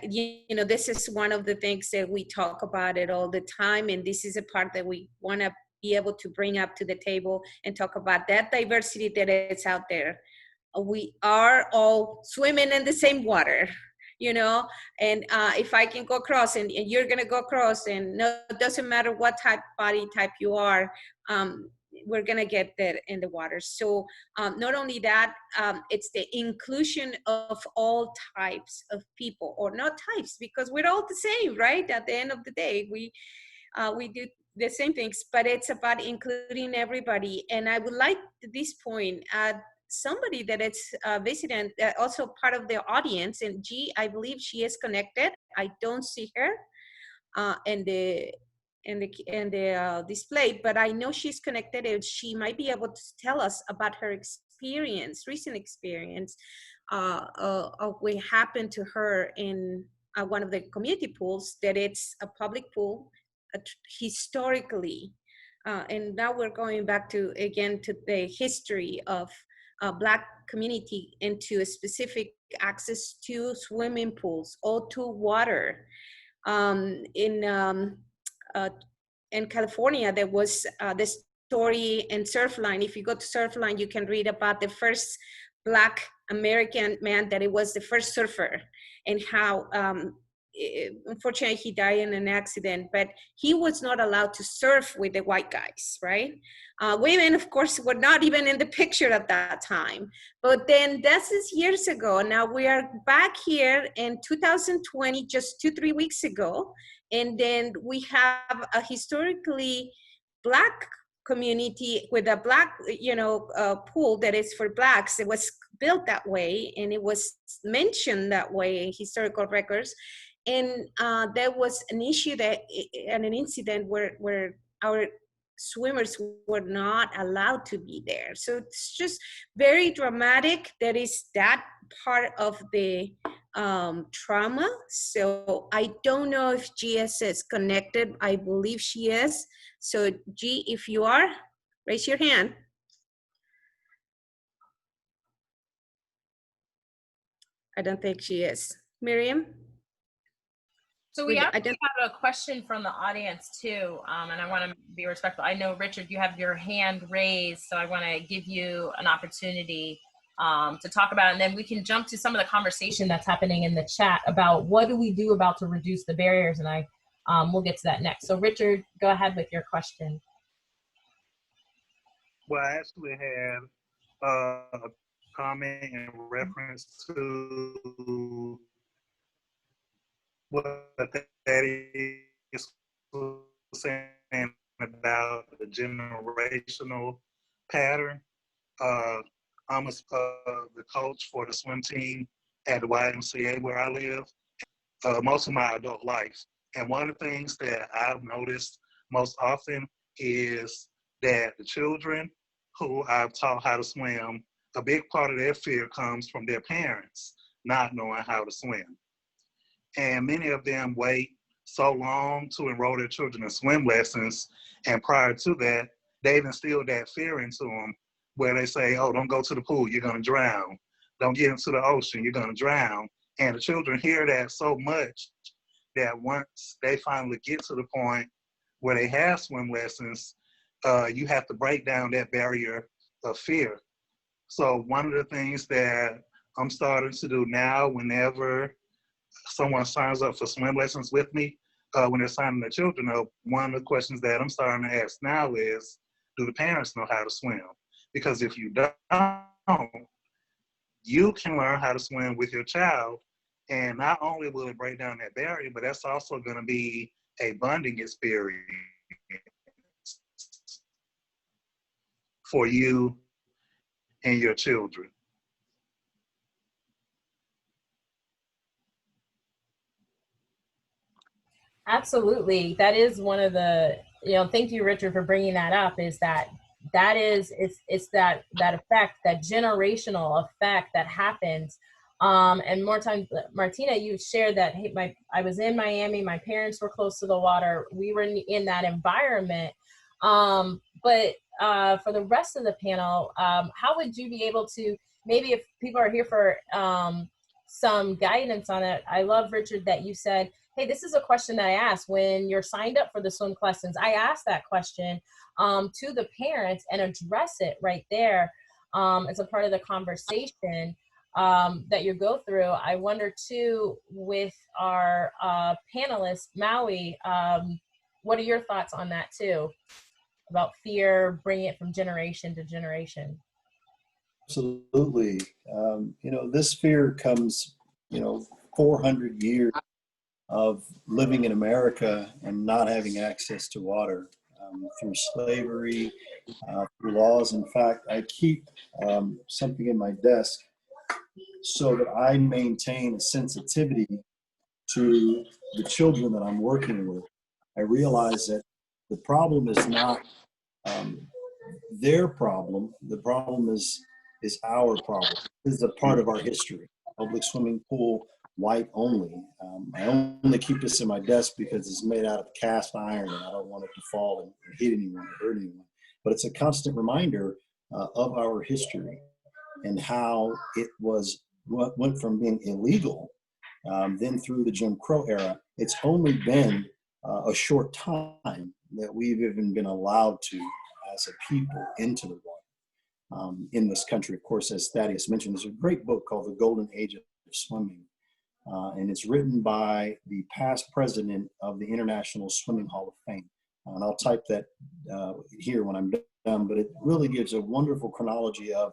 [SPEAKER 3] this is one of the things that we talk about it all the time. And this is a part that we want to be able to bring up to the table and talk about that diversity that is out there. We are all swimming in the same water, and if I can go across and you're going to go across, and no, it doesn't matter what body type you are, we're going to get there in the water. So not only that, it's the inclusion of all types of people, or not types, because we're all the same, right? At the end of the day, we do the same things, but it's about including everybody. And I would like at this point add somebody that is visiting, also part of the audience, and I believe she is connected. I don't see her in the display, but I know she's connected, and she might be able to tell us about her recent experience of what happened to her in one of the community pools, that it's a public pool historically. And now we're going back to the history of Black community, into a specific access to swimming pools or to water. In California, there was the story in Surfline. If you go to Surfline, you can read about the first Black American man that it was the first surfer, and how unfortunately he died in an accident, but he was not allowed to surf with the white guys, right? Women, of course, were not even in the picture at that time. But then this is years ago. Now we are back here in 2020, just 2-3 weeks ago, and then we have a historically Black community with a Black, pool that is for Blacks. It was built that way, and it was mentioned that way in historical records. And there was an issue and an incident where our swimmers were not allowed to be there. So it's just very dramatic. That is that part of the trauma. So I don't know if GS is connected. I believe she is. So G, if you are, raise your hand. I don't think she is. Miriam?
[SPEAKER 1] So we actually have a question from the audience too, and I want to be respectful. I know, Richard, you have your hand raised, so I want to give you an opportunity to talk about it, and then we can jump to some of the conversation that's happening in the chat about what do we do about to reduce the barriers, and we'll get to that next. So Richard, go ahead with your question.
[SPEAKER 12] Well, I actually had a comment in reference to what Thaddeus was saying about the generational pattern. I'm the coach for the swim team at the YMCA where I live most of my adult life. And one of the things that I've noticed most often is that the children who I've taught how to swim, a big part of their fear comes from their parents not knowing how to swim. And many of them wait so long to enroll their children in swim lessons. And prior to that, they've instilled that fear into them where they say, oh, don't go to the pool, you're gonna drown. Don't get into the ocean, you're gonna drown. And the children hear that so much that once they finally get to the point where they have swim lessons, you have to break down that barrier of fear. So one of the things that I'm starting to do now whenever someone signs up for swim lessons with me, when they're signing their children up, one of the questions that I'm starting to ask now is, do the parents know how to swim? Because if you don't, you can learn how to swim with your child, and not only will it break down that barrier, but that's also going to be a bonding experience for you and your children.
[SPEAKER 1] Absolutely. That is one of the, thank you, Richard, for bringing that up, is it's that effect, that generational effect that happens. And more times, Martina, you shared that, hey, I was in Miami, my parents were close to the water, we were in that environment. But for the rest of the panel, how would you be able to, maybe if people are here for some guidance on it, I love, Richard, that you said, hey, this is a question that I asked when you're signed up for the swim lessons. I asked that question to the parents and address it right there as a part of the conversation that you go through. I wonder too, with our panelists, Maui, what are your thoughts on that too, about fear, bringing it from generation to generation?
[SPEAKER 4] Absolutely. This fear comes, 400 years of living in America and not having access to water through slavery, through laws. In fact, I keep something in my desk so that I maintain a sensitivity to the children that I'm working with. I realize that the problem is not their problem. The problem is our problem. This is a part of our history. Public swimming pool, white only. I only keep this in my desk because it's made out of cast iron and I don't want it to fall and hit anyone or hurt anyone. But it's a constant reminder of our history and how it went from being illegal, then through the Jim Crow era. It's only been a short time that we've even been allowed to, as a people, into the water. in this country. Of course, as Thaddeus mentioned, there's a great book called The Golden Age of Swimming. And it's written by the past president of the International Swimming Hall of Fame. And I'll type that here when I'm done, but it really gives a wonderful chronology of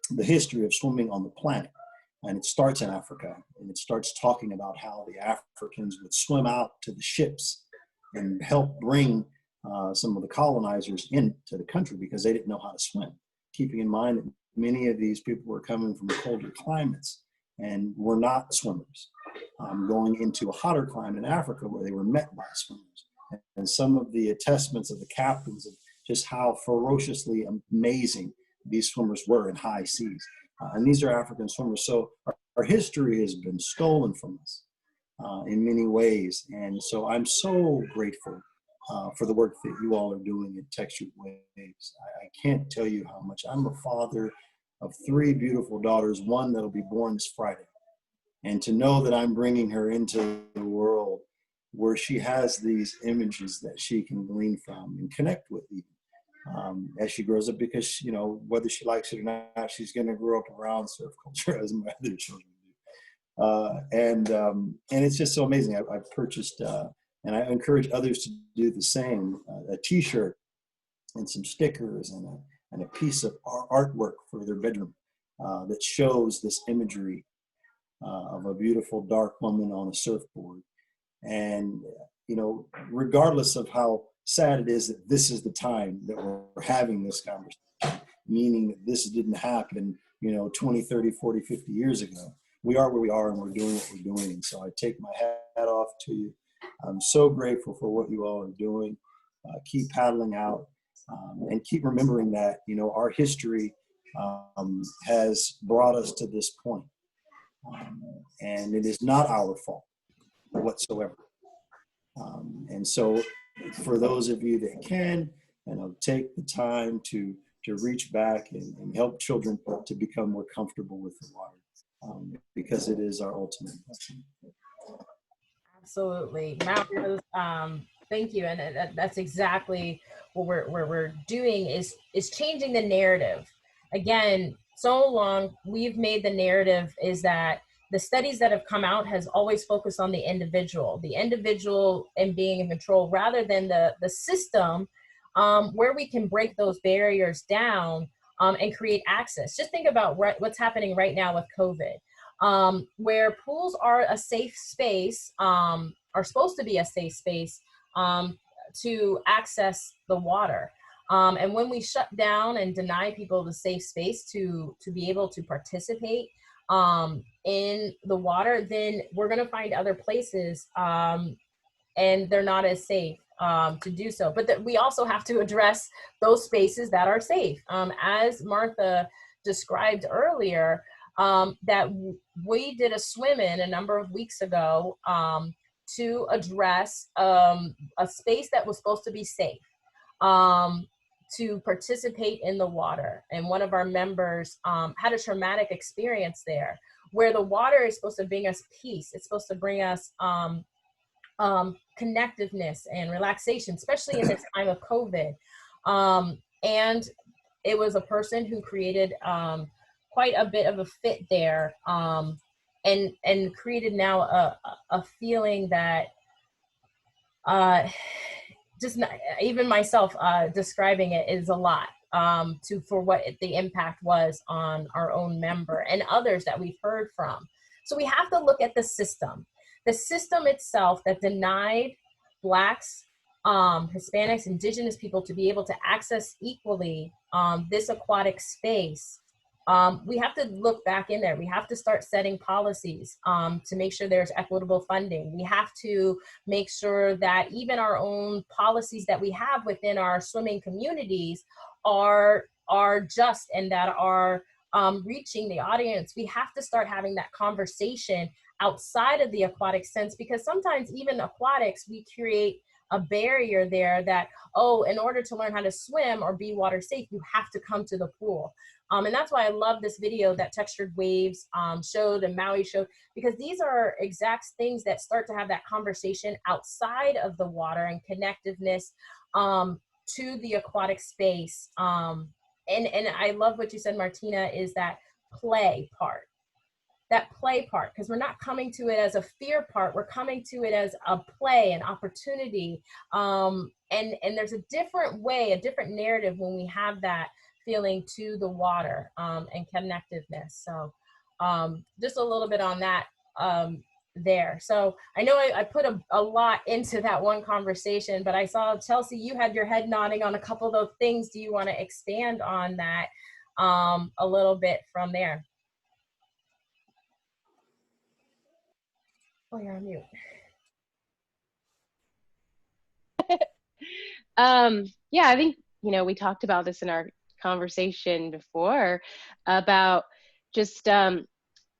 [SPEAKER 4] the history of swimming on the planet. And it starts in Africa, and it starts talking about how the Africans would swim out to the ships and help bring some of the colonizers into the country because they didn't know how to swim. Keeping in mind that many of these people were coming from colder climates and were not swimmers, going into a hotter climate in Africa where they were met by swimmers. And some of the attestments of the captains of just how ferociously amazing these swimmers were in high seas. And these are African swimmers. So our history has been stolen from us in many ways. And so I'm so grateful for the work that you all are doing at Textured Waves. I can't tell you how much. I'm a father of 3 beautiful daughters, one that'll be born this Friday. And to know that I'm bringing her into the world where she has these images that she can glean from and connect with even as she grows up, because, you know, whether she likes it or not, she's going to grow up around surf culture as my other children do. And it's just so amazing. I've purchased, and I encourage others to do the same, a t-shirt and some stickers and a piece of artwork for their bedroom that shows this imagery of a beautiful dark woman on a surfboard. And, you know, regardless of how sad it is that this is the time that we're having this conversation, meaning that this didn't happen, you know, 20, 30, 40, 50 years ago. We are where we are and we're doing what we're doing. And so I take my hat off to you. I'm so grateful for what you all are doing. Keep paddling out and keep remembering that, you know, our history has brought us to this point. And it is not our fault whatsoever. And so for those of you that can, you know, take the time to reach back and help children to become more comfortable with the water, because it is our ultimate blessing.
[SPEAKER 1] Absolutely. Thank you. And that's exactly what we're doing is changing the narrative. Again, so long we've made the narrative is that the studies that have come out has always focused on the individual and being in control rather than the system, where we can break those barriers down and create access. Just think about what's happening right now with COVID, where pools are a safe space, are supposed to be a safe space to access the water. And when we shut down and deny people the safe space to be able to participate in the water, then we're going to find other places and they're not as safe to do so. But we also have to address those spaces that are safe. As Martha described earlier, that we did a swim-in a number of weeks ago to address a space that was supposed to be safe to participate in the water. And one of our members had a traumatic experience there where the water is supposed to bring us peace. It's supposed to bring us connectiveness and relaxation, especially in this time of COVID. And it was a person who created quite a bit of a fit there and created now a feeling that just not, even myself describing it is a lot for what the impact was on our own member and others that we've heard from. So we have to look at the system itself that denied Blacks, Hispanics, Indigenous people to be able to access equally this aquatic space. We have to look back in there. We have to start setting policies to make sure there's equitable funding. We have to make sure that even our own policies that we have within our swimming communities are just and that are reaching the audience. We have to start having that conversation outside of the aquatic sense, because sometimes even aquatics, we create a barrier there that, oh, in order to learn how to swim or be water safe, you have to come to the pool. And that's why I love this video that Textured Waves showed and Maui showed, because these are exact things that start to have that conversation outside of the water and connectiveness to the aquatic space. and I love what you said, Martina, is that play part. That play part, because we're not coming to it as a fear part, we're coming to it as a play, an opportunity. And there's a different way, a different narrative when we have that feeling to the water, and connectiveness. So just a little bit on that there. So I know I put a lot into that one conversation, but I saw, Chelsea, you had your head nodding on a couple of those things. Do you want to expand on that a little bit from there? Oh, you're on mute.
[SPEAKER 8] Yeah, I think, you know, we talked about this in our conversation before about just, you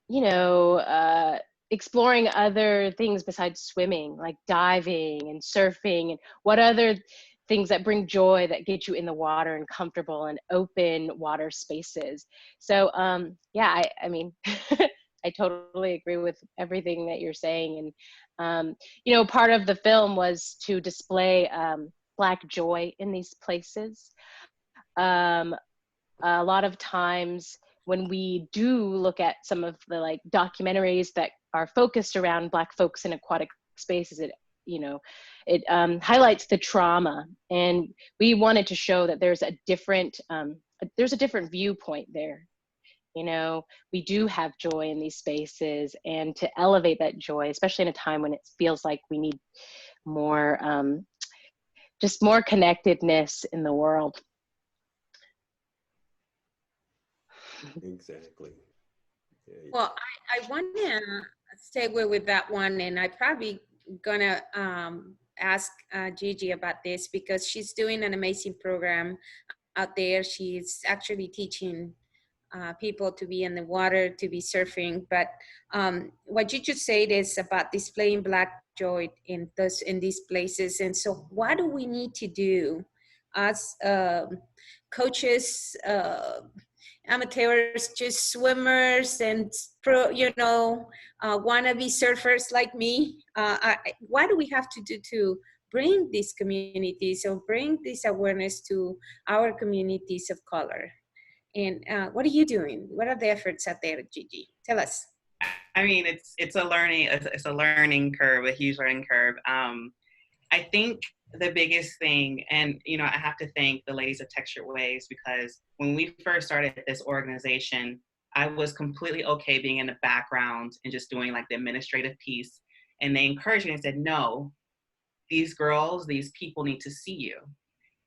[SPEAKER 8] know, exploring other things besides swimming, like diving and surfing, and what other things that bring joy, that get you in the water and comfortable and open water spaces. So yeah, I mean, I totally agree with everything that you're saying. And, you know, part of the film was to display Black joy in these places. A lot of times when we do look at some of the like documentaries that are focused around Black folks in aquatic spaces, it, you know, it highlights the trauma. And we wanted to show that there's a different viewpoint there. You know, we do have joy in these spaces, and to elevate that joy, especially in a time when it feels like we need more, just more connectedness in the world.
[SPEAKER 2] Exactly.
[SPEAKER 3] Well, I want to segue with that one, and I probably gonna ask Gigi about this because she's doing an amazing program out there. She's actually teaching people to be in the water, to be surfing. But what you just said is about displaying Black joy in these places. And so what do we need to do as coaches, amateurs, just swimmers, and pro, you know, wannabe surfers like me? What do we have to do to bring these communities or bring this awareness to our communities of color? And what are you doing? What are the efforts out there, Gigi? Tell us.
[SPEAKER 6] I mean, it's a learning curve, a huge learning curve. I think the biggest thing, and you know, I have to thank the ladies of Textured Waves, because when we first started this organization, I was completely okay being in the background and just doing like the administrative piece. And they encouraged me and said, no, these girls, these people need to see you.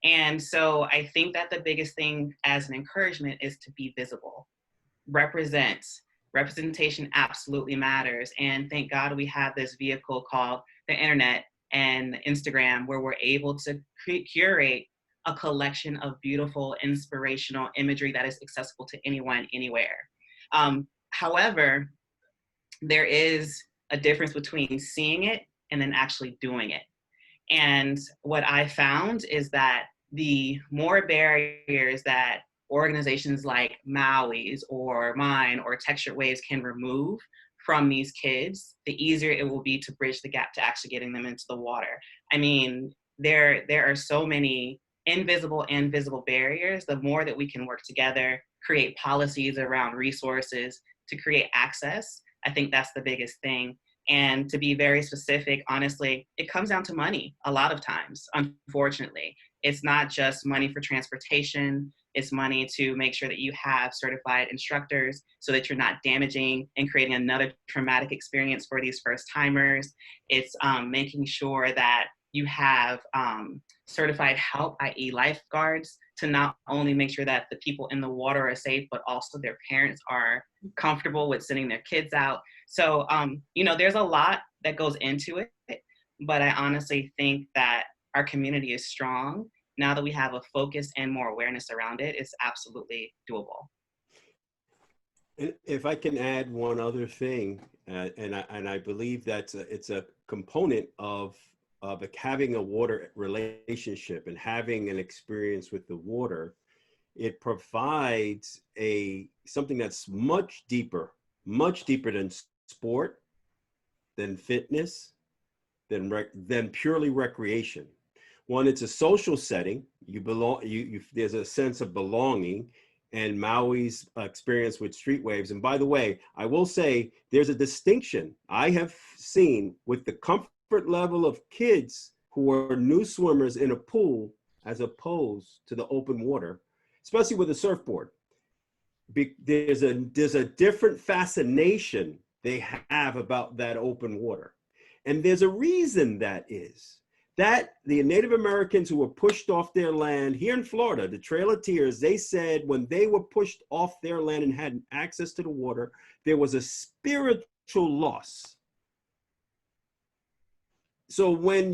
[SPEAKER 6] And so I think that the biggest thing as an encouragement is to be visible, representation absolutely matters. And thank God we have this vehicle called the internet and Instagram, where we're able to curate a collection of beautiful, inspirational imagery that is accessible to anyone, anywhere. However, there is a difference between seeing it and then actually doing it. And what I found is that the more barriers that organizations like Maui's or mine or Textured Waves can remove from these kids, the easier it will be to bridge the gap to actually getting them into the water. I mean, there are so many invisible and visible barriers. The more that we can work together, create policies around resources to create access, I think that's the biggest thing. And to be very specific, honestly, it comes down to money a lot of times, unfortunately. It's not just money for transportation, it's money to make sure that you have certified instructors so that you're not damaging and creating another traumatic experience for these first timers. It's making sure that you have certified help, i.e. lifeguards, to not only make sure that the people in the water are safe, but also their parents are comfortable with sending their kids out. So, you know, there's a lot that goes into it, but I honestly think that our community is strong. Now that we have a focus and more awareness around it, it's absolutely doable.
[SPEAKER 2] If I can add one other thing, and I believe that it's a component of having a water relationship and having an experience with the water. It provides something that's much deeper than sport, than fitness, than purely recreation. One, it's a social setting. You belong. There's a sense of belonging, and Maui's experience with street waves. And by the way, I will say there's a distinction I have seen with the comfort level of kids who are new swimmers in a pool as opposed to the open water, especially with a surfboard. There's a different fascination they have about that open water. And there's a reason that is. That the Native Americans who were pushed off their land here in Florida, the Trail of Tears, they said when they were pushed off their land and had access to the water, there was a spiritual loss. So when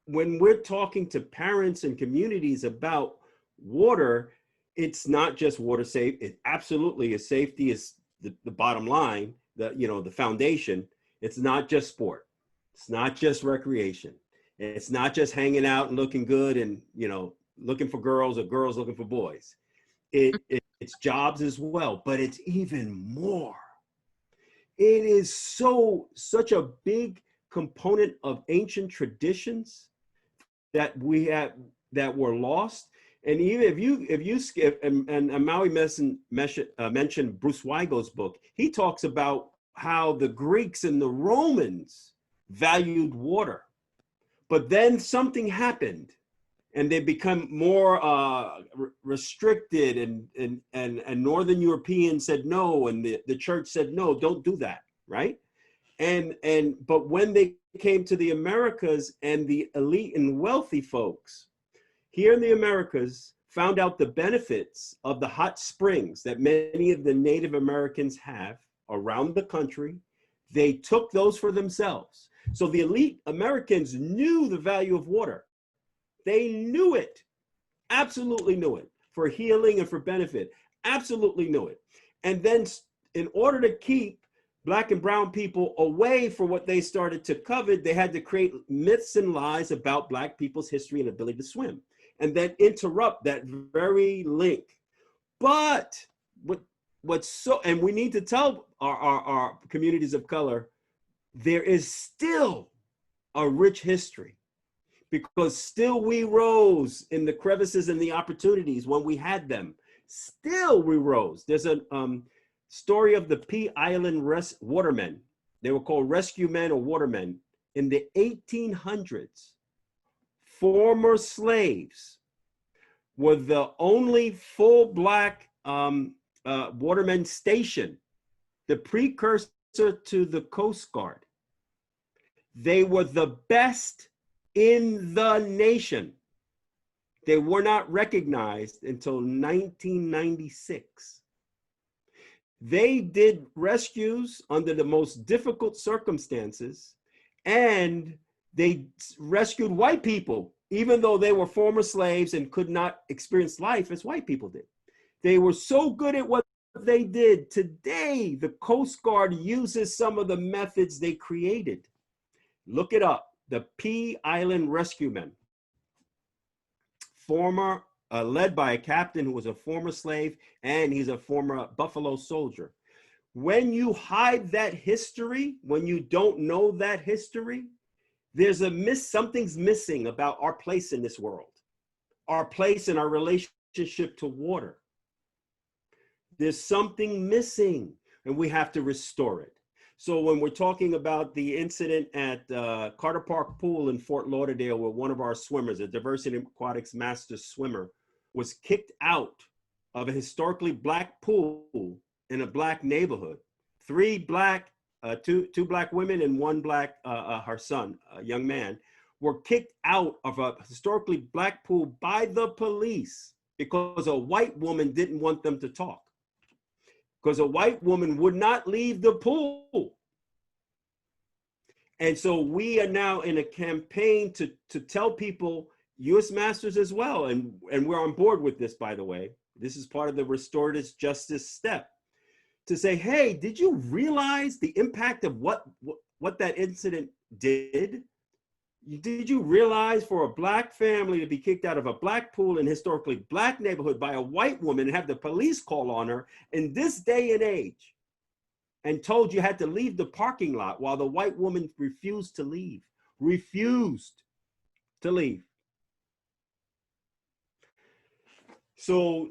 [SPEAKER 2] we're talking to parents and communities about water, it's not just water safe. It absolutely is. Safety is the bottom line, the foundation. It's not just sport. It's not just recreation. It's not just hanging out and looking good and, looking for girls or girls looking for boys. It's jobs as well, but it's even more. It is such a big component of ancient traditions that we have that were lost. And even if you skip, and Maui mentioned Bruce Weigel's book, he talks about how the Greeks and the Romans valued water. But then something happened and they become more restricted, and Northern Europeans said no, and the church said no, don't do that, right? But when they came to the Americas, and the elite and wealthy folks here in the Americas found out the benefits of the hot springs that many of the Native Americans have around the country, they took those for themselves. So the elite Americans knew the value of water. They knew it, absolutely knew it, for healing and for benefit, absolutely knew it. And then in order to keep Black and brown people away from what they started to covet, they had to create myths and lies about Black people's history and ability to swim, and then interrupt that very link. But and we need to tell our communities of color, there is still a rich history, because still we rose in the crevices and the opportunities when we had them. Still we rose. There's a story of the Pea Island watermen. They were called rescue men or watermen. In the 1800s, former slaves were the only full Black watermen station, the precursor to the Coast Guard. They were the best in the nation. They were not recognized until 1996. They did rescues under the most difficult circumstances, and they rescued white people, even though they were former slaves and could not experience life as white people did. They were so good at what they did. Today, the Coast Guard uses some of the methods they created. Look it up, the Pea Island Rescue Men. Led by a captain who was a former slave, and he's a former Buffalo soldier. When you hide that history, when you don't know that history, there's something's missing about our place in this world, our place in our relationship to water. There's something missing, and we have to restore it. So when we're talking about the incident at Carter Park Pool in Fort Lauderdale, where one of our swimmers, a Diversity Aquatics master swimmer, was kicked out of a historically Black pool in a Black neighborhood. Two Black women and one Black, her son, a young man, were kicked out of a historically Black pool by the police because a white woman didn't want them to talk. Because a white woman would not leave the pool. And so we are now in a campaign to tell people, U.S. Masters as well, and we're on board with this, by the way. This is part of the restorative justice step, to say, hey, did you realize the impact of what that incident did? Did you realize for a Black family to be kicked out of a Black pool in historically Black neighborhood by a white woman and have the police call on her in this day and age, and told you had to leave the parking lot while the white woman refused to leave, refused. to leave. So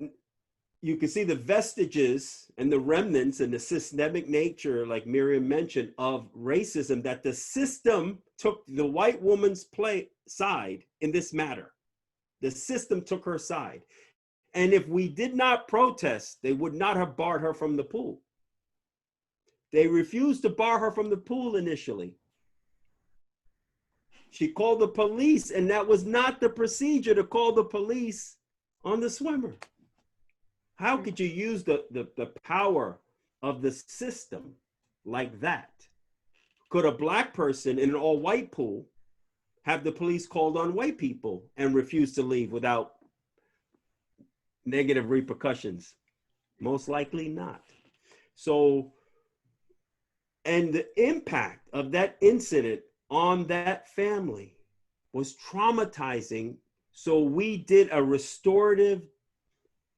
[SPEAKER 2] you can see the vestiges and the remnants and the systemic nature, like Miriam mentioned, of racism, that the system took the white woman's side in this matter. The system took her side. And if we did not protest, they would not have barred her from the pool. They refused to bar her from the pool initially. She called the police, and that was not the procedure to call the police on the swimmer. How could you use the power of the system like that? Could a black person in an all-white pool have the police called on white people and refuse to leave without negative repercussions? Most likely not. So, and the impact of that incident on that family was traumatizing. So we did a restorative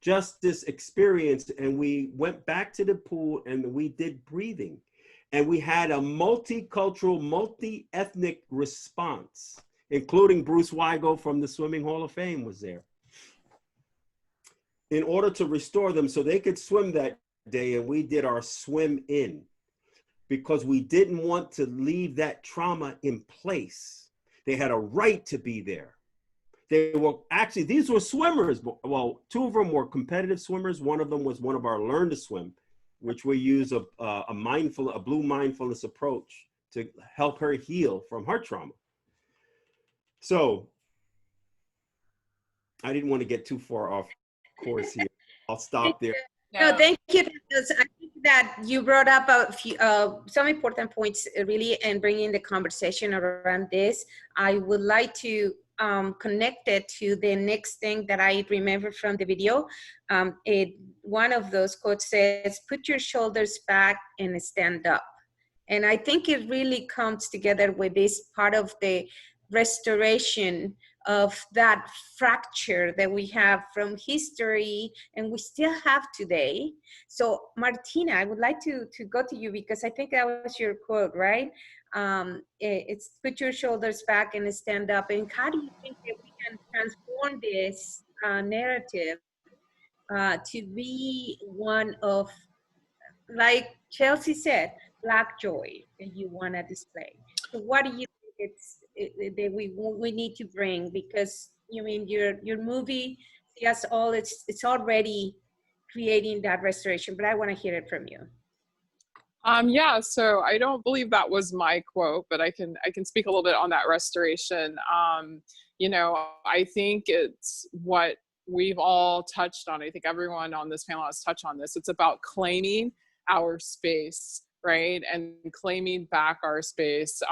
[SPEAKER 2] justice experience, and we went back to the pool and we did breathing. And we had a multicultural, multi-ethnic response, including Bruce Weigel from the Swimming Hall of Fame was there, in order to restore them so they could swim that day. And we did our swim in because we didn't want to leave that trauma in place. They had a right to be there. They were actually, these were swimmers. Well, two of them were competitive swimmers. One of them was one of our Learn to Swim, which we use a blue mindfulness approach to help her heal from her trauma. So I didn't want to get too far off course here. I'll stop there.
[SPEAKER 3] No, thank you. I think that you brought up a few, some important points really, and bringing the conversation around this. I would like to connect it to the next thing that I remember from the video. One of those quotes says, "Put your shoulders back and stand up." And I think it really comes together with this part of the restoration of that fracture that we have from history and we still have today. So Martina, I would like to go to you because I think that was your quote, right? It's put your shoulders back and stand up. And how do you think that we can transform this narrative to be one of, like Chelsea said, Black joy that you want to display? So what do you think that we need to bring? Because you mean your movie, yes, all it's already creating that restoration, but I want to hear it from you.
[SPEAKER 9] Yeah, so I don't believe that was my quote, but I can speak a little bit on that restoration. You know, I think it's what we've all touched on. I think everyone on this panel has touched on this. It's about claiming our space, right? And claiming back our space.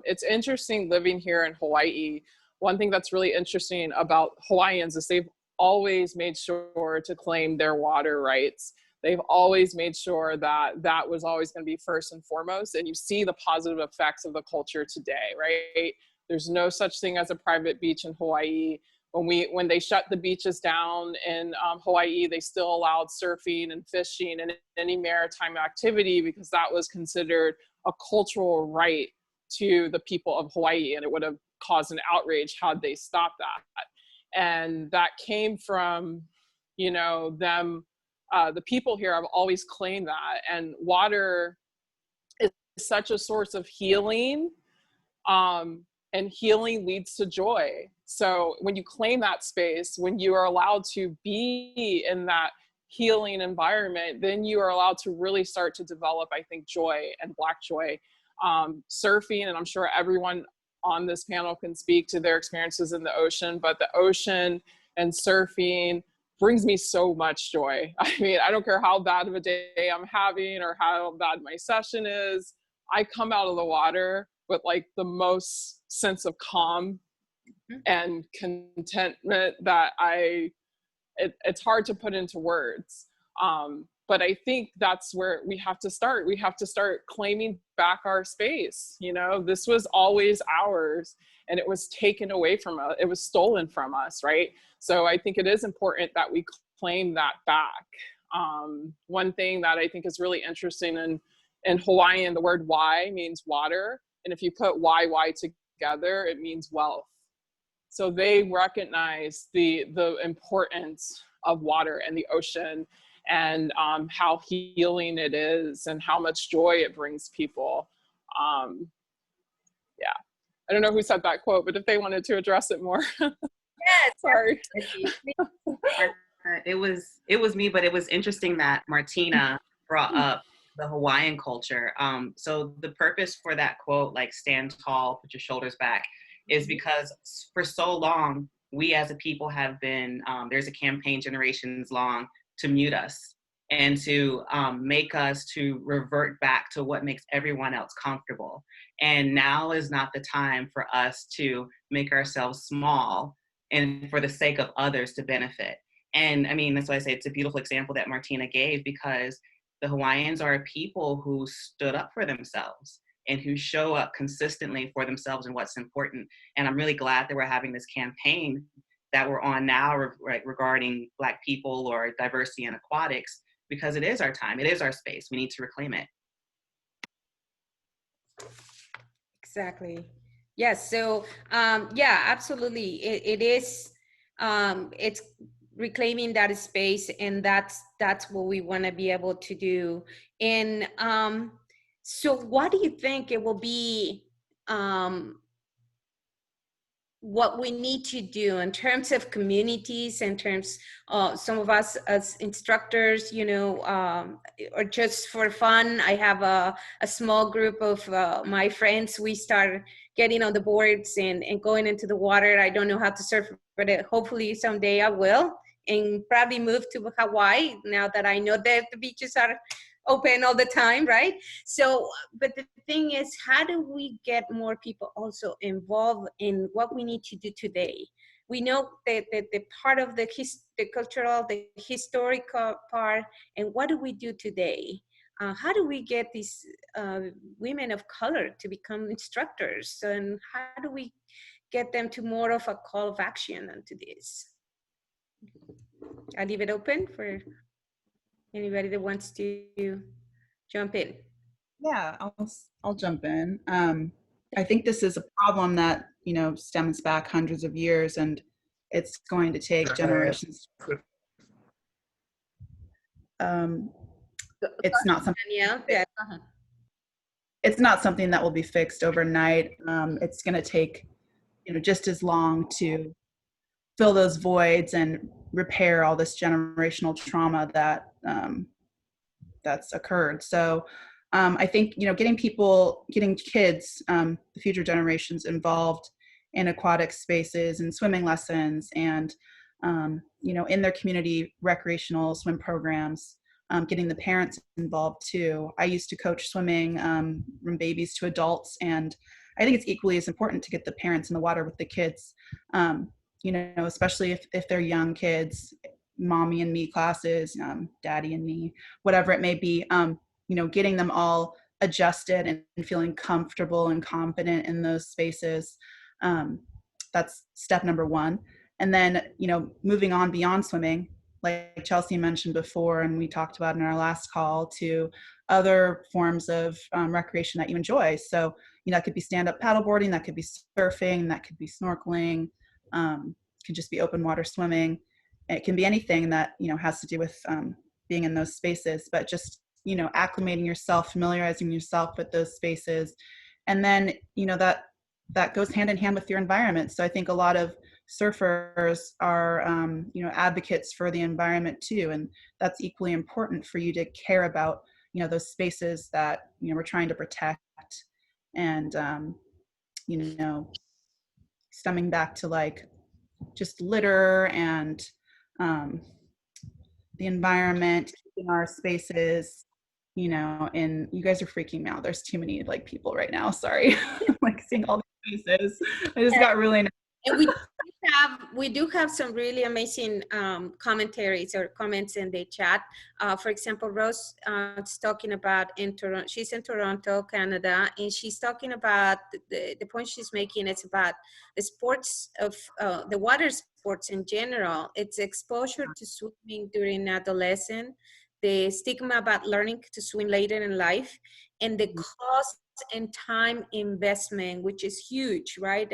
[SPEAKER 9] It's interesting living here in Hawaii. One thing that's really interesting about Hawaiians is they've always made sure to claim their water rights. They've always made sure that that was always going to be first and foremost. And you see the positive effects of the culture today, right? There's no such thing as a private beach in Hawaii. When they shut the beaches down in Hawaii, they still allowed surfing and fishing and any maritime activity because that was considered a cultural right to the people of Hawaii, and it would have caused an outrage had they stopped that. And that came from, you know, them, the people here have always claimed that. And water is such a source of healing, and healing leads to joy. So when you claim that space, when you are allowed to be in that healing environment, then you are allowed to really start to develop, I think, joy and Black joy. Surfing, and I'm sure everyone on this panel can speak to their experiences in the ocean, but the ocean and surfing brings me so much joy. I mean, I don't care how bad of a day I'm having or how bad my session is. I come out of the water with like the most sense of calm and contentment that it's hard to put into words. But I think that's where we have to start. We have to start claiming back our space. You know, this was always ours and it was taken away from us. It was stolen from us, right? So I think it is important that we claim that back. One thing that I think is really interesting in Hawaiian, the word wai means water. And if you put YY together, it means wealth. So they recognize the importance of water and the ocean, and how healing it is and how much joy it brings people. Yeah, I don't know who said that quote, but if they wanted to address it more.
[SPEAKER 3] Yes.
[SPEAKER 9] Sorry.
[SPEAKER 6] It was me, but it was interesting that Martina brought up the Hawaiian culture. So the purpose for that quote, like stand tall, put your shoulders back, is because for so long, we as a people have been, there's a campaign generations long to mute us and to make us to revert back to what makes everyone else comfortable. And now is not the time for us to make ourselves small and for the sake of others to benefit. And I mean, that's why I say it's a beautiful example that Martina gave, because the Hawaiians are a people who stood up for themselves and who show up consistently for themselves and what's important. And I'm really glad that we're having this campaign that we're on now regarding Black people or diversity in aquatics, because it is our time, it is our space, we need to reclaim it.
[SPEAKER 3] Exactly. Yes. So yeah, absolutely. It is. It's reclaiming that space, and that's what we want to be able to do. And so, what do you think it will be? What we need to do in terms of communities, in terms of some of us as instructors, you know, or just for fun. I have a small group of my friends. We start getting on the boards and going into the water. I don't know how to surf, but hopefully someday I will, and probably move to Hawaii now that I know that the beaches are open all the time, right? So, but the thing is, how do we get more people also involved in what we need to do today? We know that the part of the cultural, the historical part, and what do we do today? How do we get these women of color to become instructors? And how do we get them to more of a call of action onto this? I'll leave it open for anybody that wants to jump in.
[SPEAKER 7] Yeah, I'll jump in. I think this is a problem that, you know, stems back hundreds of years, and it's going to take generations. It's not something.
[SPEAKER 3] Yeah.
[SPEAKER 7] It's not something that will be fixed overnight. It's going to take, you know, just as long to fill those voids and repair all this generational trauma that that's occurred. So I think, you know, getting kids, the future generations involved in aquatic spaces and swimming lessons and, you know, in their community recreational swim programs, getting the parents involved too. I used to coach swimming from babies to adults, and I think it's equally as important to get the parents in the water with the kids, you know, especially if they're young kids, mommy and me classes, daddy and me, whatever it may be, you know, getting them all adjusted and feeling comfortable and confident in those spaces. That's step number one. And then, you know, moving on beyond swimming, like Chelsea mentioned before, and we talked about in our last call, to other forms of recreation that you enjoy. So, you know, that could be stand-up paddleboarding, that could be surfing, that could be snorkeling, it could just be open water swimming. It can be anything that, you know, has to do with being in those spaces, but just, you know, acclimating yourself, familiarizing yourself with those spaces. And then, you know, that goes hand in hand with your environment. So I think a lot of surfers are, you know, advocates for the environment too. And that's equally important for you to care about, you know, those spaces that, you know, we're trying to protect. And, you know, stemming back to like just litter and the environment, keeping our spaces, you know, and you guys are freaking me out. There's too many like people right now. Sorry. Like seeing all these faces. I just got really.
[SPEAKER 3] And we do have some really amazing commentaries or comments in the chat. For example, Rose is talking about in Toronto. She's in Toronto, Canada, and she's talking about the point she's making. It's about the sports of the water sports in general. It's exposure to swimming during adolescence, the stigma about learning to swim later in life, and the cost and time investment, which is huge, right?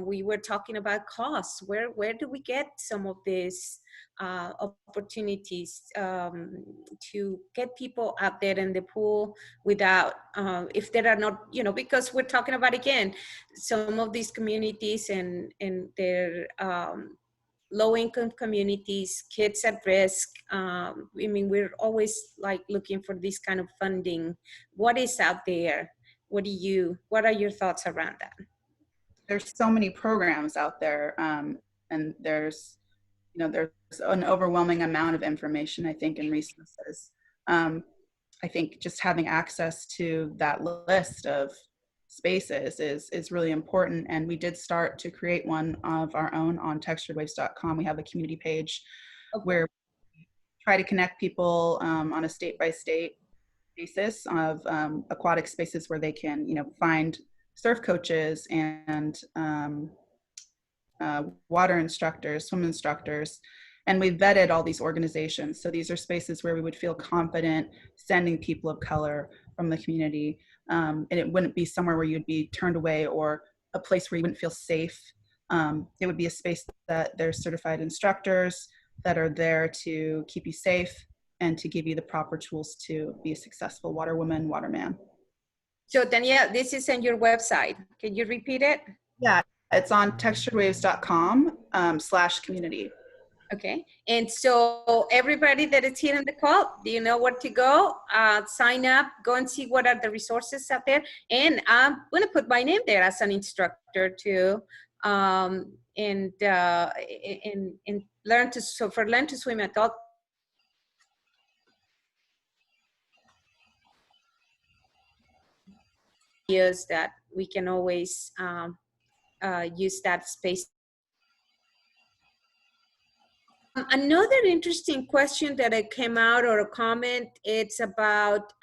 [SPEAKER 3] We were talking about costs. Where do we get some of these opportunities to get people out there in the pool without, if there are not, because we're talking about, again, some of these communities and their low-income communities, kids at risk. We're always like looking for this kind of funding. What is out there? What are your thoughts around that?
[SPEAKER 7] There's so many programs out there, and there's an overwhelming amount of information, I think, and resources. I think just having access to that list of spaces is really important. And we did start to create one of our own on texturedwaves.com. We have a community page where we try to connect people on a state-by-state basis of aquatic spaces where they can, find surf coaches and water instructors, swim instructors. And we vetted all these organizations. So these are spaces where we would feel confident sending people of color from the community. And it wouldn't be somewhere where you'd be turned away or a place where you wouldn't feel safe. It would be a space that there's certified instructors that are there to keep you safe and to give you the proper tools to be a successful water woman, waterman.
[SPEAKER 3] So Danielle, this is on your website. Can you repeat it?
[SPEAKER 7] Yeah, it's on texturedwaves.com/community.
[SPEAKER 3] Okay, and so everybody that is here in the call, do you know where to go? Sign up, go and see what are the resources out there. And I'm gonna put my name there as an instructor too. And learn to swim adult. Years that we can always use that space. Another interesting question that came out, or a comment, it's about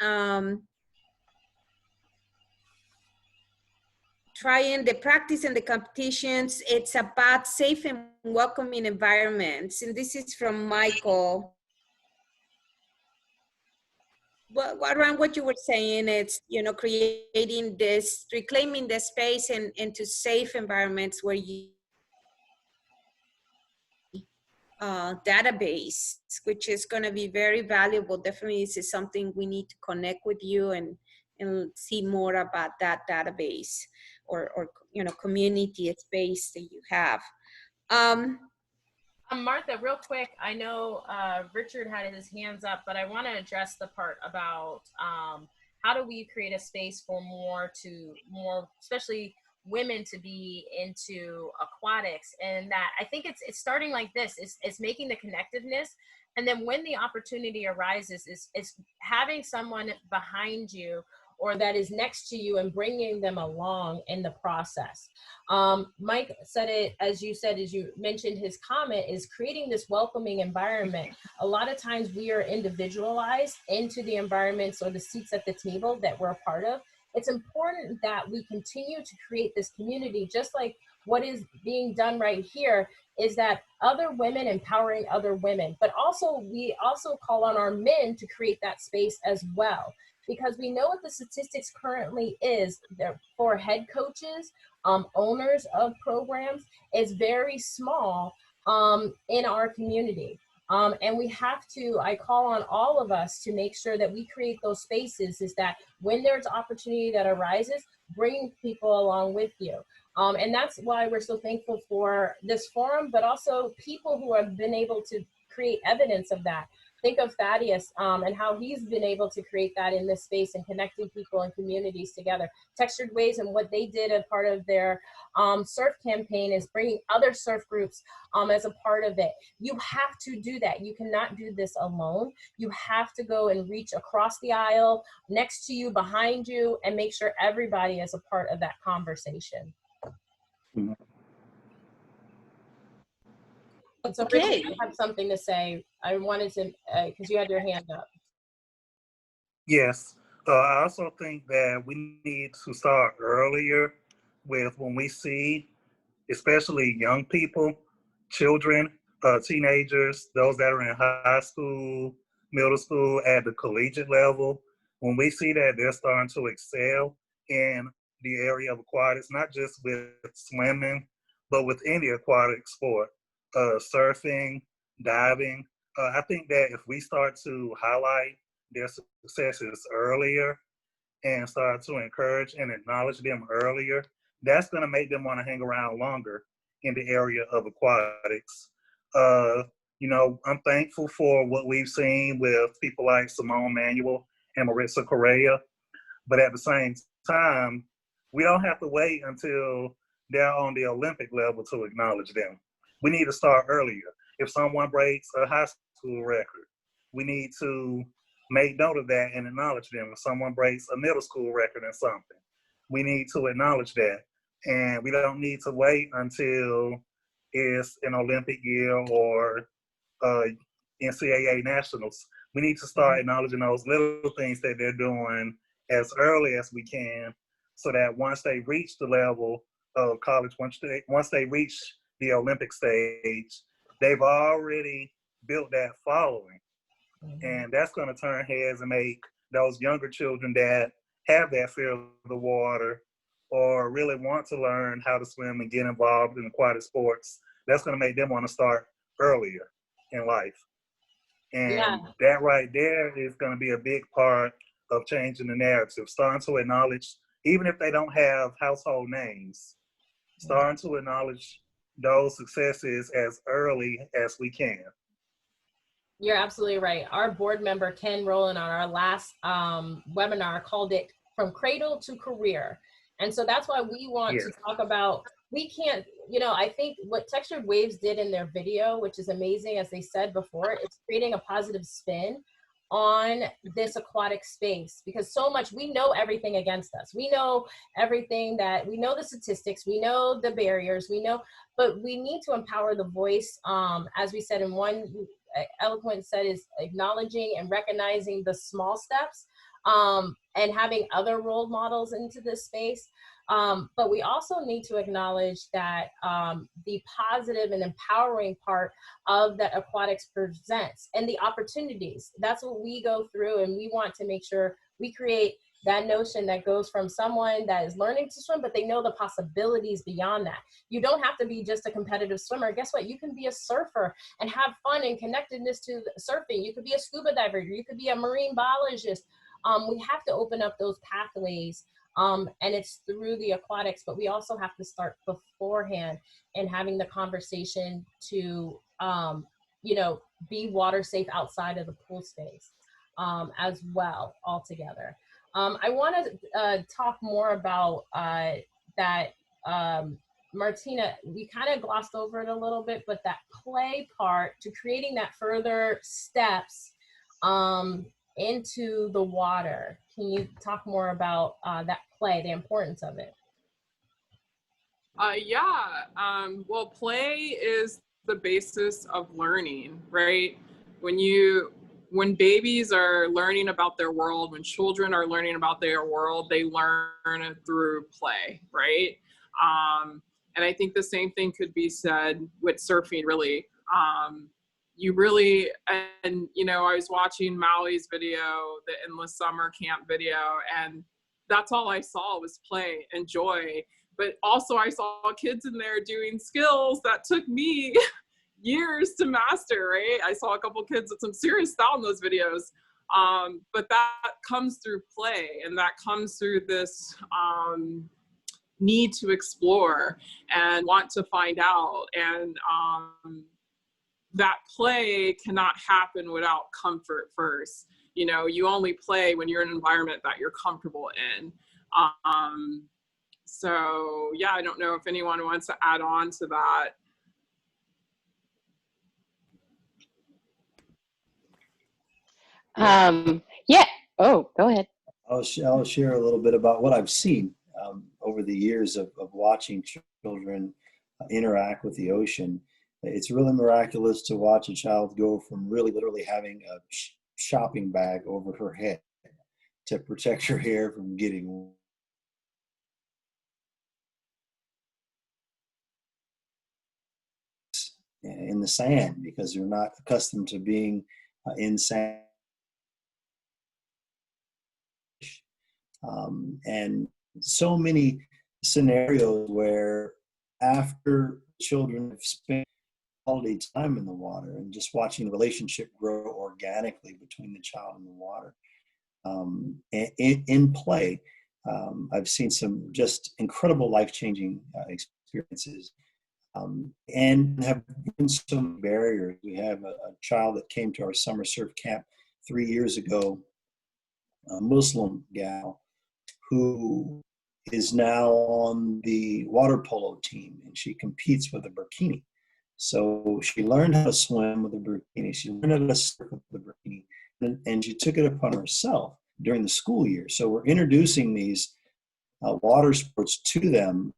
[SPEAKER 3] trying the practice and the competitions. It's about safe and welcoming environments. And this is from Michael. Well, around what you were saying, it's, creating this, reclaiming the space and into safe environments where you database, which is going to be very valuable. Definitely, this is something we need to connect with you and see more about that database or community space that you have.
[SPEAKER 1] Martha, real quick, I know Richard had his hands up, but I want to address the part about how do we create a space for more, especially women, to be into aquatics. And that I think it's starting like this, it's making the connectiveness. And then when the opportunity arises, is having someone behind you or that is next to you and bringing them along in the process. Mike said it, as you mentioned his comment, is creating this welcoming environment. A lot of times we are individualized into the environments or the seats at the table that we're a part of. It's important that we continue to create this community, just like what is being done right here is that other women empowering other women, but also we also call on our men to create that space as well. Because we know what the statistics currently is for head coaches, owners of programs, is very small in our community. And we have to, I call on all of us to make sure that we create those spaces, is that when there's opportunity that arises, bring people along with you. And that's why we're so thankful for this forum, but also people who have been able to create evidence of that. Think of Thaddeus and how he's been able to create that in this space and connecting people and communities together. Textured Waves and what they did as part of their surf campaign is bringing other surf groups as a part of it. You have to do that. You cannot do this alone. You have to go and reach across the aisle, next to you, behind you, and make sure everybody is a part of that conversation.
[SPEAKER 4] Mm-hmm.
[SPEAKER 1] So Richard, you have something to say. I wanted to, because you had your hand up.
[SPEAKER 12] Yes. I also think that we need to start earlier with when we see, especially young people, children, teenagers, those that are in high school, middle school, at the collegiate level, when we see that they're starting to excel in the area of aquatics, not just with swimming, but with any aquatic sport, surfing, diving. I think that if we start to highlight their successes earlier and start to encourage and acknowledge them earlier, that's going to make them want to hang around longer in the area of aquatics. You know, I'm thankful for what we've seen with people like Simone Manuel and Marissa Correa, but at the same time, we don't have to wait until they're on the Olympic level to acknowledge them. We need to start earlier. If someone breaks a high school record, we need to make note of that and acknowledge them. If someone breaks a middle school record in something, we need to acknowledge that. And we don't need to wait until it's an Olympic year or NCAA nationals. We need to start acknowledging those little things that they're doing as early as we can, so that once they reach the level of college, once they reach the Olympic stage, they've already built that following. And that's going to turn heads and make those younger children that have that fear of the water or really want to learn how to swim and get involved in aquatic sports, that's going to make them want to start earlier in life. And that right there is going to be a big part of changing the narrative, starting to acknowledge, even if they don't have household names, starting to acknowledge those successes as early as we can.
[SPEAKER 1] You're absolutely right. Our board member, Ken Rowland, on our last webinar called it From Cradle to Career. And so that's why we want to talk about, we can't, you know, I think what Textured Waves did in their video, which is amazing, as they said before, it's creating a positive spin on this aquatic space, because so much, we know everything against us. We know everything that, we know the statistics, we know the barriers, we know, but we need to empower the voice. As we said in one, Eloquent said, is acknowledging and recognizing the small steps, and having other role models into this space. But we also need to acknowledge that the positive and empowering part of that aquatics presents and the opportunities. That's what we go through, and we want to make sure we create that notion that goes from someone that is learning to swim, but they know the possibilities beyond that. You don't have to be just a competitive swimmer. Guess what? You can be a surfer and have fun and connectedness to surfing. You could be a scuba diver. You could be a marine biologist. We have to open up those pathways, and it's through the aquatics, but we also have to start beforehand and having the conversation to, you know, be water safe outside of the pool space as well altogether. I want to talk more about that, Martina, we kind of glossed over it a little bit, but that play part to creating that further steps into the water. Can you talk more about that play, the importance of it?
[SPEAKER 9] Well, play is the basis of learning, right? When babies are learning about their world, when children are learning about their world, they learn through play, right? And I think the same thing could be said with surfing, really. You really, and you know, I was watching Maui's video, the Endless Summer Camp video, and that's all I saw was play and joy. But also I saw kids in there doing skills that took me years to master, right? I saw a couple kids with some serious style in those videos. But that comes through play, and that comes through this need to explore and want to find out. And that play cannot happen without comfort first. You know, you only play when you're in an environment that you're comfortable in. So yeah, I don't know if anyone wants to add on to that.
[SPEAKER 8] Yeah. Oh, go ahead.
[SPEAKER 4] I'll share a little bit about what I've seen over the years of watching children interact with the ocean. It's really miraculous to watch a child go from really literally having a shopping bag over her head to protect her hair from getting in the sand, because they're not accustomed to being in sand. And so many scenarios where after children have spent quality time in the water and just watching the relationship grow organically between the child and the water, in play, I've seen some just incredible life-changing experiences, and have been some barriers. We have a child that came to our summer surf camp 3 years ago, a Muslim gal who is now on the water polo team, and she competes with a burkini. So she learned how to swim with a burkini. She learned how to surf with the burkini, and she took it upon herself during the school year. So we're introducing these water sports to them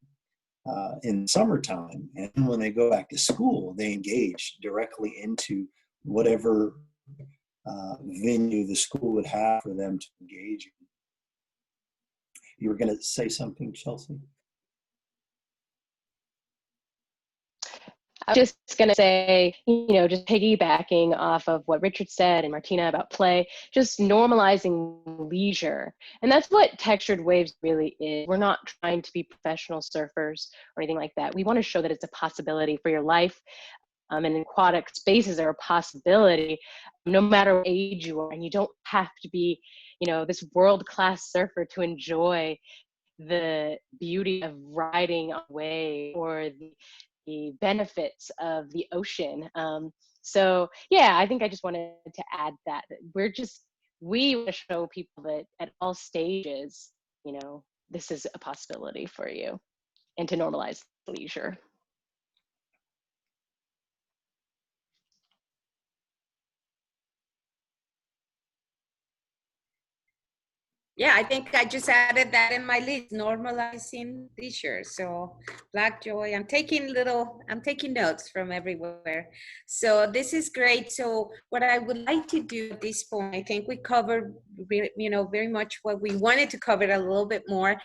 [SPEAKER 4] in summertime, and when they go back to school, they engage directly into whatever venue the school would have for them to engage in. You were going to say something, Chelsea?
[SPEAKER 8] I was just going to say, just piggybacking off of what Richard said and Martina about play, just normalizing leisure. And that's what Textured Waves really is. We're not trying to be professional surfers or anything like that. We want to show that it's a possibility for your life. And aquatic spaces are a possibility no matter what age you are. And you don't have to be, this world-class surfer to enjoy the beauty of riding a wave or the benefits of the ocean. So yeah, I think I just wanted to add that we want to show people that at all stages, this is a possibility for you, and to normalize leisure.
[SPEAKER 3] Yeah, I think I just added that in my list, normalizing leisure. So Black Joy, I'm taking notes from everywhere. So this is great. So what I would like to do at this point, I think we covered, very much what we wanted to cover a little bit more.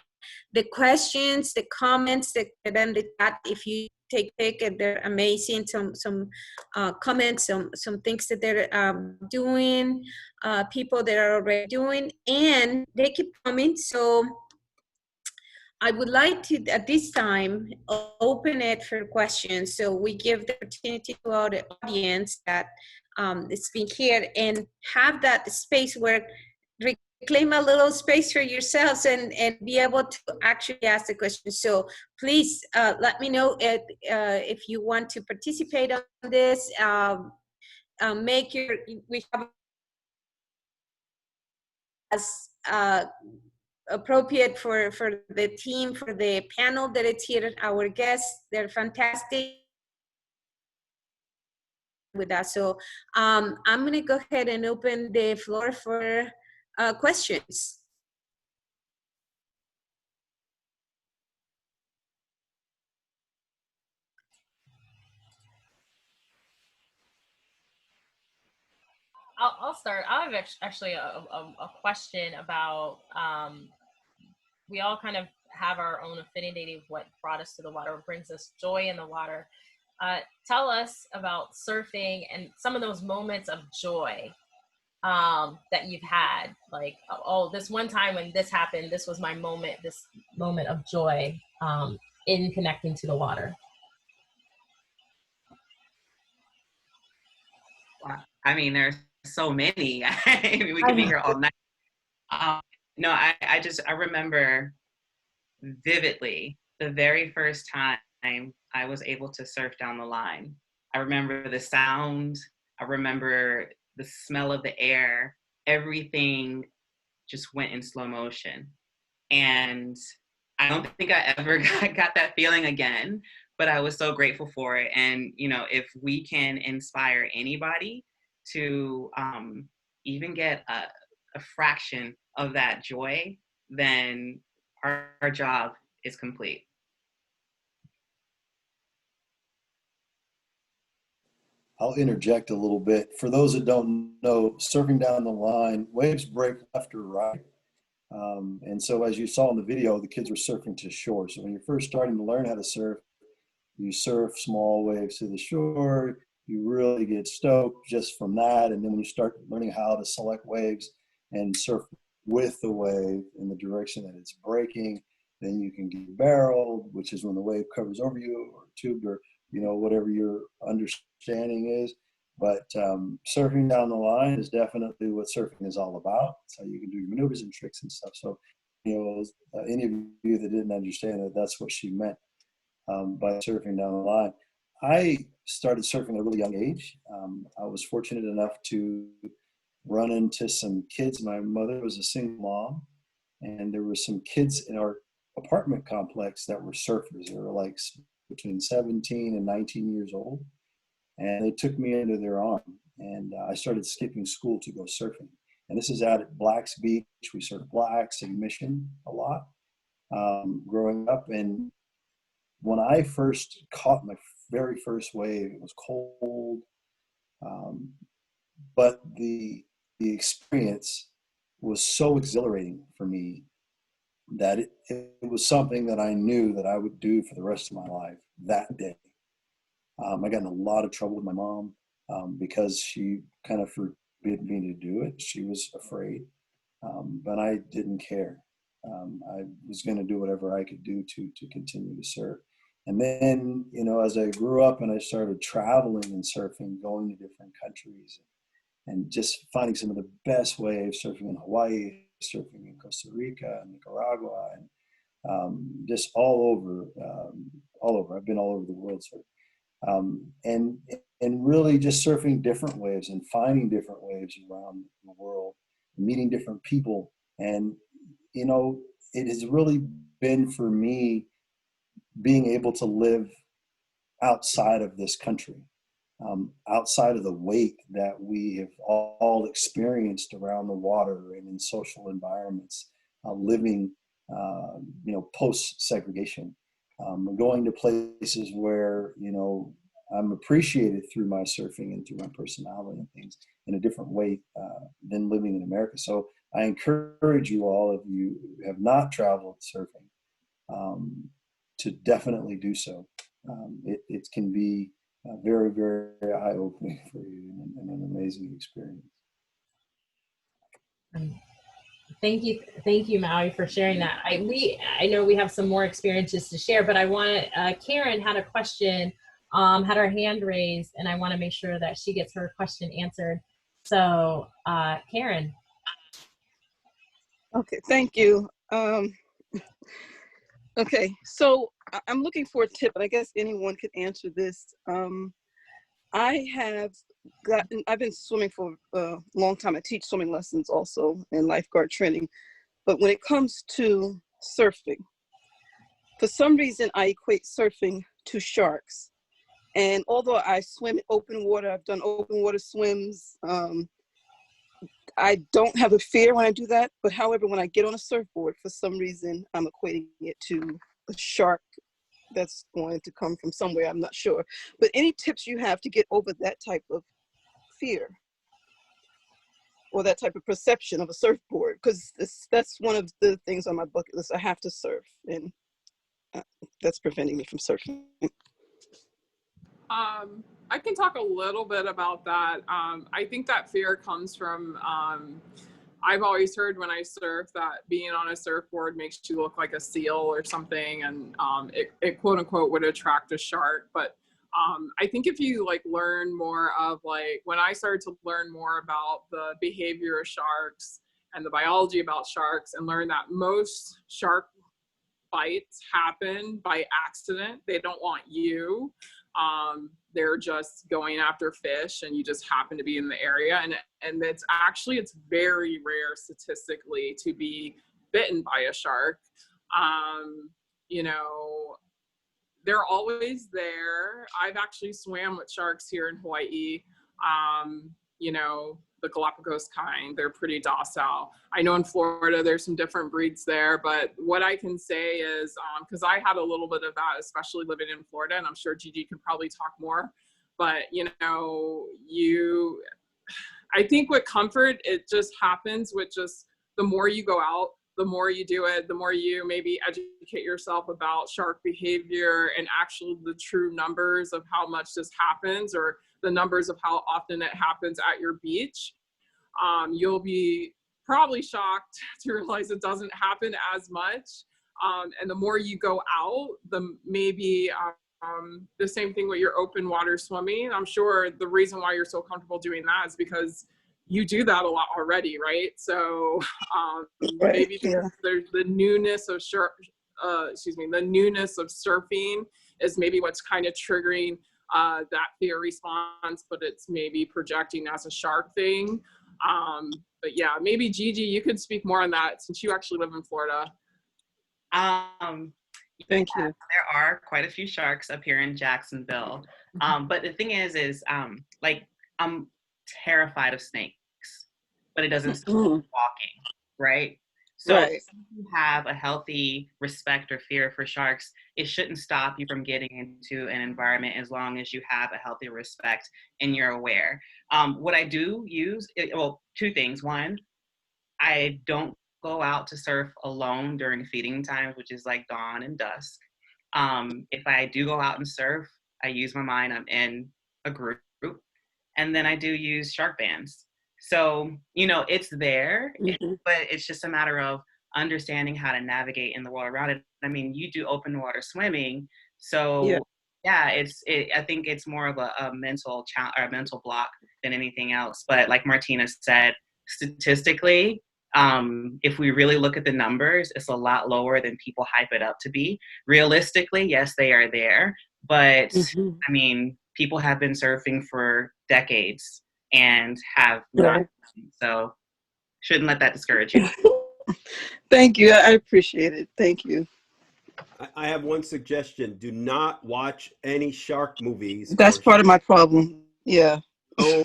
[SPEAKER 3] The questions, the comments that are in the chat, if you take a pic, and they're amazing. Some comments, some things that they're doing, people that are already doing, and they keep coming. So I would like to, at this time, open it for questions. So we give the opportunity to our audience that is being here, and have that space where reclaim a little space for yourselves and be able to actually ask the question. So please let me know if you want to participate on this. We have as appropriate for the team, for the panel that it's here, our guests, they're fantastic with that. So I'm gonna go ahead and open the floor for questions.
[SPEAKER 1] I'll start. I have actually a question about, we all kind of have our own affinity of what brought us to the water, what brings us joy in the water. Tell us about surfing and some of those moments of joy that you've had. Like, oh, this one time when this happened, this was my moment, this moment of joy in connecting to the water.
[SPEAKER 11] I mean, there's so many. We could be here all night. No, I remember vividly the very first time I was able to surf down the line. I remember the sound. I remember the smell of the air. Everything just went in slow motion. And I don't think I ever got that feeling again, but I was so grateful for it. And, if we can inspire anybody to even get a fraction of that joy, then our job is complete.
[SPEAKER 4] I'll interject a little bit. For those that don't know, surfing down the line, waves break left or right. And so as you saw in the video, the kids were surfing to shore. So when you're first starting to learn how to surf, you surf small waves to the shore. You really get stoked just from that. And then when you start learning how to select waves and surf with the wave in the direction that it's breaking. Then you can get barreled, which is when the wave covers over you, or tubed, or whatever your understanding is. But surfing down the line is definitely what surfing is all about. It's how you can do your maneuvers and tricks and stuff. So, any of you that didn't understand it, that's what she meant by surfing down the line. I started surfing at a really young age. I was fortunate enough to run into some kids. My mother was a single mom, and there were some kids in our apartment complex that were surfers. They were like between 17 and 19 years old. And they took me under their arm, and I started skipping school to go surfing. And this is out at Black's Beach. We surfed Black's and Mission a lot growing up. And when I first caught my very first wave, it was cold, but the experience was so exhilarating for me that it was something that I knew that I would do for the rest of my life that day. I got in a lot of trouble with my mom because she kind of forbid me to do it. She was afraid, but I didn't care. I was going to do whatever I could do to continue to surf. And then, as I grew up and I started traveling and surfing, going to different countries, and just finding some of the best waves, surfing in Hawaii, surfing in Costa Rica, and Nicaragua, and just all over. I've been all over the world surfing. And really just surfing different waves and finding different waves around the world, meeting different people. And, it has really been for me being able to live outside of this country, outside of the weight that we have all experienced around the water and in social environments, living, post-segregation, going to places where, I'm appreciated through my surfing and through my personality and things in a different way than living in America. So I encourage you all, if you have not traveled surfing, to definitely do so. It can be very, very eye-opening for you and an amazing experience.
[SPEAKER 1] Thank you, Maui, for sharing that. I know we have some more experiences to share, but I want Karen had a question, had her hand raised, and I want to make sure that she gets her question answered. So, Karen.
[SPEAKER 13] Okay, thank you. Okay, so I'm looking for a tip, but I guess anyone could answer this. I've been swimming for a long time. I teach swimming lessons also and lifeguard training. But when it comes to surfing, for some reason I equate surfing to sharks. And although I swim in open water, I've done open water swims, I don't have a fear when I do that. But however, when I get on a surfboard, for some reason, I'm equating it to a shark that's going to come from somewhere, I'm not sure. But any tips you have to get over that type of fear or that type of perception of a surfboard? Because that's one of the things on my bucket list. I have to surf, and that's preventing me from surfing.
[SPEAKER 9] I can talk a little bit about that. I think that fear comes from, I've always heard when I surf that being on a surfboard makes you look like a seal or something, and it quote unquote would attract a shark. But I think if you learn more of when I started to learn more about the behavior of sharks and the biology about sharks, and learn that most shark bites happen by accident. They don't want you. They're just going after fish, and you just happen to be in the area. And it's very rare statistically to be bitten by a shark. They're always there. I've actually swam with sharks here in Hawaii. The Galapagos kind, they're pretty docile. I know in Florida, there's some different breeds there, but what I can say is, because I had a little bit of that, especially living in Florida, and I'm sure Gigi can probably talk more, but I think with comfort, it just happens with just the more you go out, the more you do it, the more you maybe educate yourself about shark behavior and actually the true numbers of how much this happens, or the numbers of how often it happens at your beach. You'll be probably shocked to realize it doesn't happen as much. And the more you go out, the maybe the same thing with your open water swimming. I'm sure the reason why you're so comfortable doing that is because you do that a lot already, right? So
[SPEAKER 13] Right,
[SPEAKER 9] maybe
[SPEAKER 13] yeah.
[SPEAKER 9] there's the newness of the newness of surfing is maybe what's kind of triggering that fear response, but it's maybe projecting as a shark thing. But yeah, maybe Gigi, you could speak more on that since you actually live in Florida.
[SPEAKER 13] Thank
[SPEAKER 11] Yeah,
[SPEAKER 13] you.
[SPEAKER 11] there are quite a few sharks up here in Jacksonville. But the thing is like, I'm terrified of snakes, but it doesn't stop me
[SPEAKER 13] Mhm.
[SPEAKER 11] walking, right? So
[SPEAKER 13] Right.
[SPEAKER 11] if you have a healthy respect or fear for sharks, it shouldn't stop you from getting into an environment as long as you have a healthy respect and you're aware. What I do use, well, two things. One, I don't go out to surf alone during feeding times, which is like dawn and dusk. If I do go out and surf, I use my mind. I'm in a group, and then I do use shark bands. So, it's there,
[SPEAKER 13] Mhm.
[SPEAKER 11] but it's just a matter of understanding how to navigate in the world around it. I mean, you do open water swimming,
[SPEAKER 13] Yeah.
[SPEAKER 11] so yeah, I think it's more of a mental challenge or a mental block than anything else. But like Martina said, statistically, if we really look at the numbers, it's a lot lower than people hype it up to be. Realistically, yes, they are there, but
[SPEAKER 13] Mhm.
[SPEAKER 11] I mean, people have been surfing for decades and have not,
[SPEAKER 13] Right.
[SPEAKER 11] so shouldn't let that discourage you.
[SPEAKER 13] Thank you. I appreciate it. Thank you.
[SPEAKER 2] I have one suggestion. Do not watch any shark movies
[SPEAKER 13] That's
[SPEAKER 2] or
[SPEAKER 13] part of my problem. Yeah.
[SPEAKER 2] show.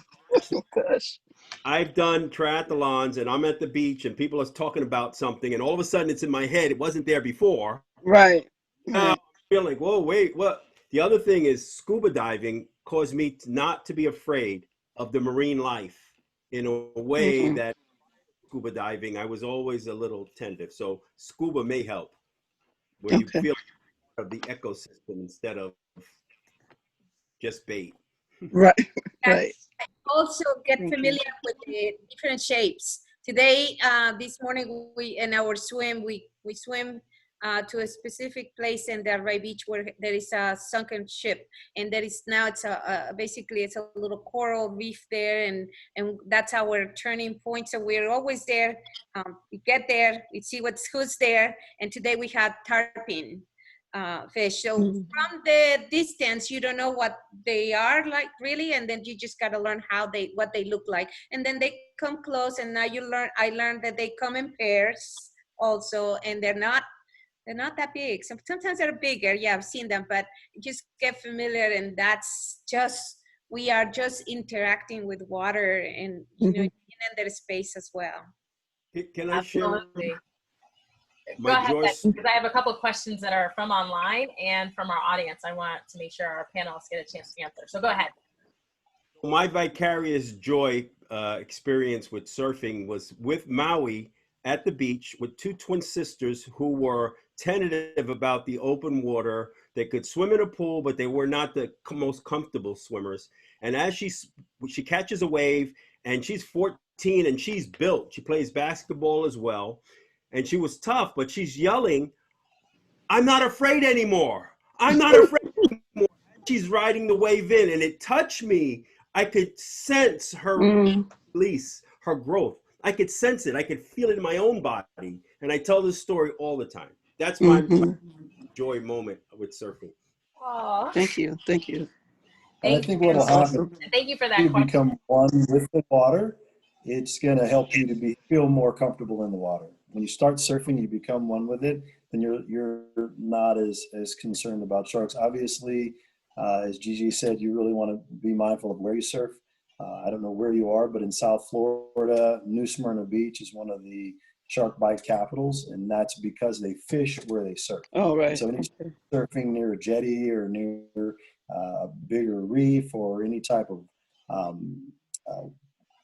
[SPEAKER 13] Oh, gosh.
[SPEAKER 2] I've done triathlons and I'm at the beach and people are talking about something and all of a sudden it's in my head. It wasn't there before.
[SPEAKER 13] Right.
[SPEAKER 2] Now I'm
[SPEAKER 13] Right.
[SPEAKER 2] feeling, whoa, wait, what? The other thing is scuba diving caused me not to be afraid of the marine life in a way
[SPEAKER 13] Mhm.
[SPEAKER 2] that scuba diving, I was always a little tentative. So scuba may help where you
[SPEAKER 13] Okay.
[SPEAKER 2] feel of the ecosystem instead of just bait.
[SPEAKER 13] Right.
[SPEAKER 3] And
[SPEAKER 13] Right.
[SPEAKER 3] also get
[SPEAKER 13] Thank you.
[SPEAKER 3] familiar with the different shapes. Today, this morning, we in our swim, we swim to a specific place in the Ray Beach where there is a sunken ship, and there is now basically it's a little coral reef there, and that's our turning point. So we're always there. We get there, we see who's there, and today we had tarpon fish. So
[SPEAKER 13] Mhm.
[SPEAKER 3] from the distance, you don't know what they are like really, and then you just got to learn what they look like, and then they come close, and now I learned that they come in pairs also, and they're not that big. Sometimes they're bigger. Yeah, I've seen them, but just get familiar, and that's just we are just interacting with water, and
[SPEAKER 13] Mhm.
[SPEAKER 3] in their space as well.
[SPEAKER 2] Can I share
[SPEAKER 1] Absolutely.
[SPEAKER 2] my
[SPEAKER 1] Go ahead,
[SPEAKER 2] joy?
[SPEAKER 1] because I have a couple of questions that are from online and from our audience. I want to make sure our panelists get a chance to answer. So go ahead.
[SPEAKER 2] My vicarious joy experience with surfing was with Maui at the beach with two twin sisters who were tentative about the open water. They could swim in a pool, but they were not the most comfortable swimmers. And as she catches a wave, and she's 14 and she's built. She plays basketball as well. And she was tough, but she's yelling, "I'm not afraid anymore. I'm not afraid anymore." She's riding the wave in, and it touched me. I could sense her
[SPEAKER 13] Mhm.
[SPEAKER 2] release, her growth. I could sense it. I could feel it in my own body. And I tell this story all the time. That's my
[SPEAKER 13] Mhm.
[SPEAKER 2] joy moment with surfing.
[SPEAKER 1] Oh,
[SPEAKER 13] Thank you. Thank you.
[SPEAKER 4] And I
[SPEAKER 1] thank you.
[SPEAKER 4] think what will
[SPEAKER 13] That's
[SPEAKER 4] happen
[SPEAKER 13] awesome.
[SPEAKER 1] Thank you for
[SPEAKER 4] you
[SPEAKER 1] that question.
[SPEAKER 4] become one with the water, it's going to help you to feel more comfortable in the water. When you start surfing, you become one with it, then you're not as concerned about sharks. Obviously, as Gigi said, you really want to be mindful of where you surf. I don't know where you are, but in South Florida, New Smyrna Beach is one of the shark bite capitals, and that's because they fish where they surf.
[SPEAKER 13] All
[SPEAKER 4] And
[SPEAKER 13] right.
[SPEAKER 4] so any
[SPEAKER 13] Okay.
[SPEAKER 4] surfing near a jetty or near a bigger reef or any type of um, uh,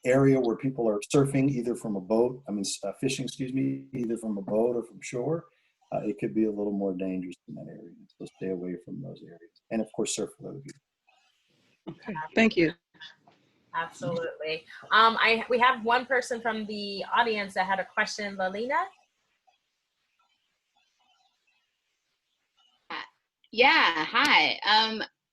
[SPEAKER 4] area where people are surfing either from a boat, fishing, excuse me, either from a boat or from shore, it could be a little more dangerous in that area. So stay away from those areas. And of course, surf with other people.
[SPEAKER 13] Okay. Thank you.
[SPEAKER 1] Absolutely. We have one person from the audience that had a question. Lalina?
[SPEAKER 14] Yeah, hi.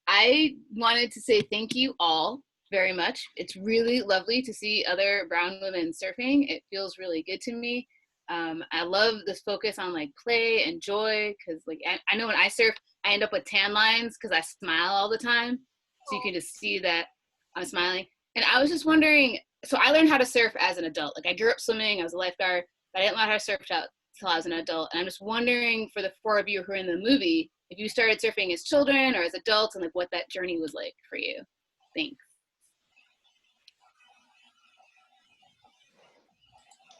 [SPEAKER 14] I wanted to say thank you all very much. It's really lovely to see other brown women surfing. It feels really good to me. I love this focus on like play and joy because like I know when I surf, I end up with tan lines because I smile all the time. So you can just see that I'm smiling. And I was just wondering, so I learned how to surf as an adult. Like I grew up swimming, I was a lifeguard, but I didn't learn how to surf until I was an adult. And I'm just wondering for the four of you who are in the movie, if you started surfing as children or as adults and like what that journey was like for you. Thanks.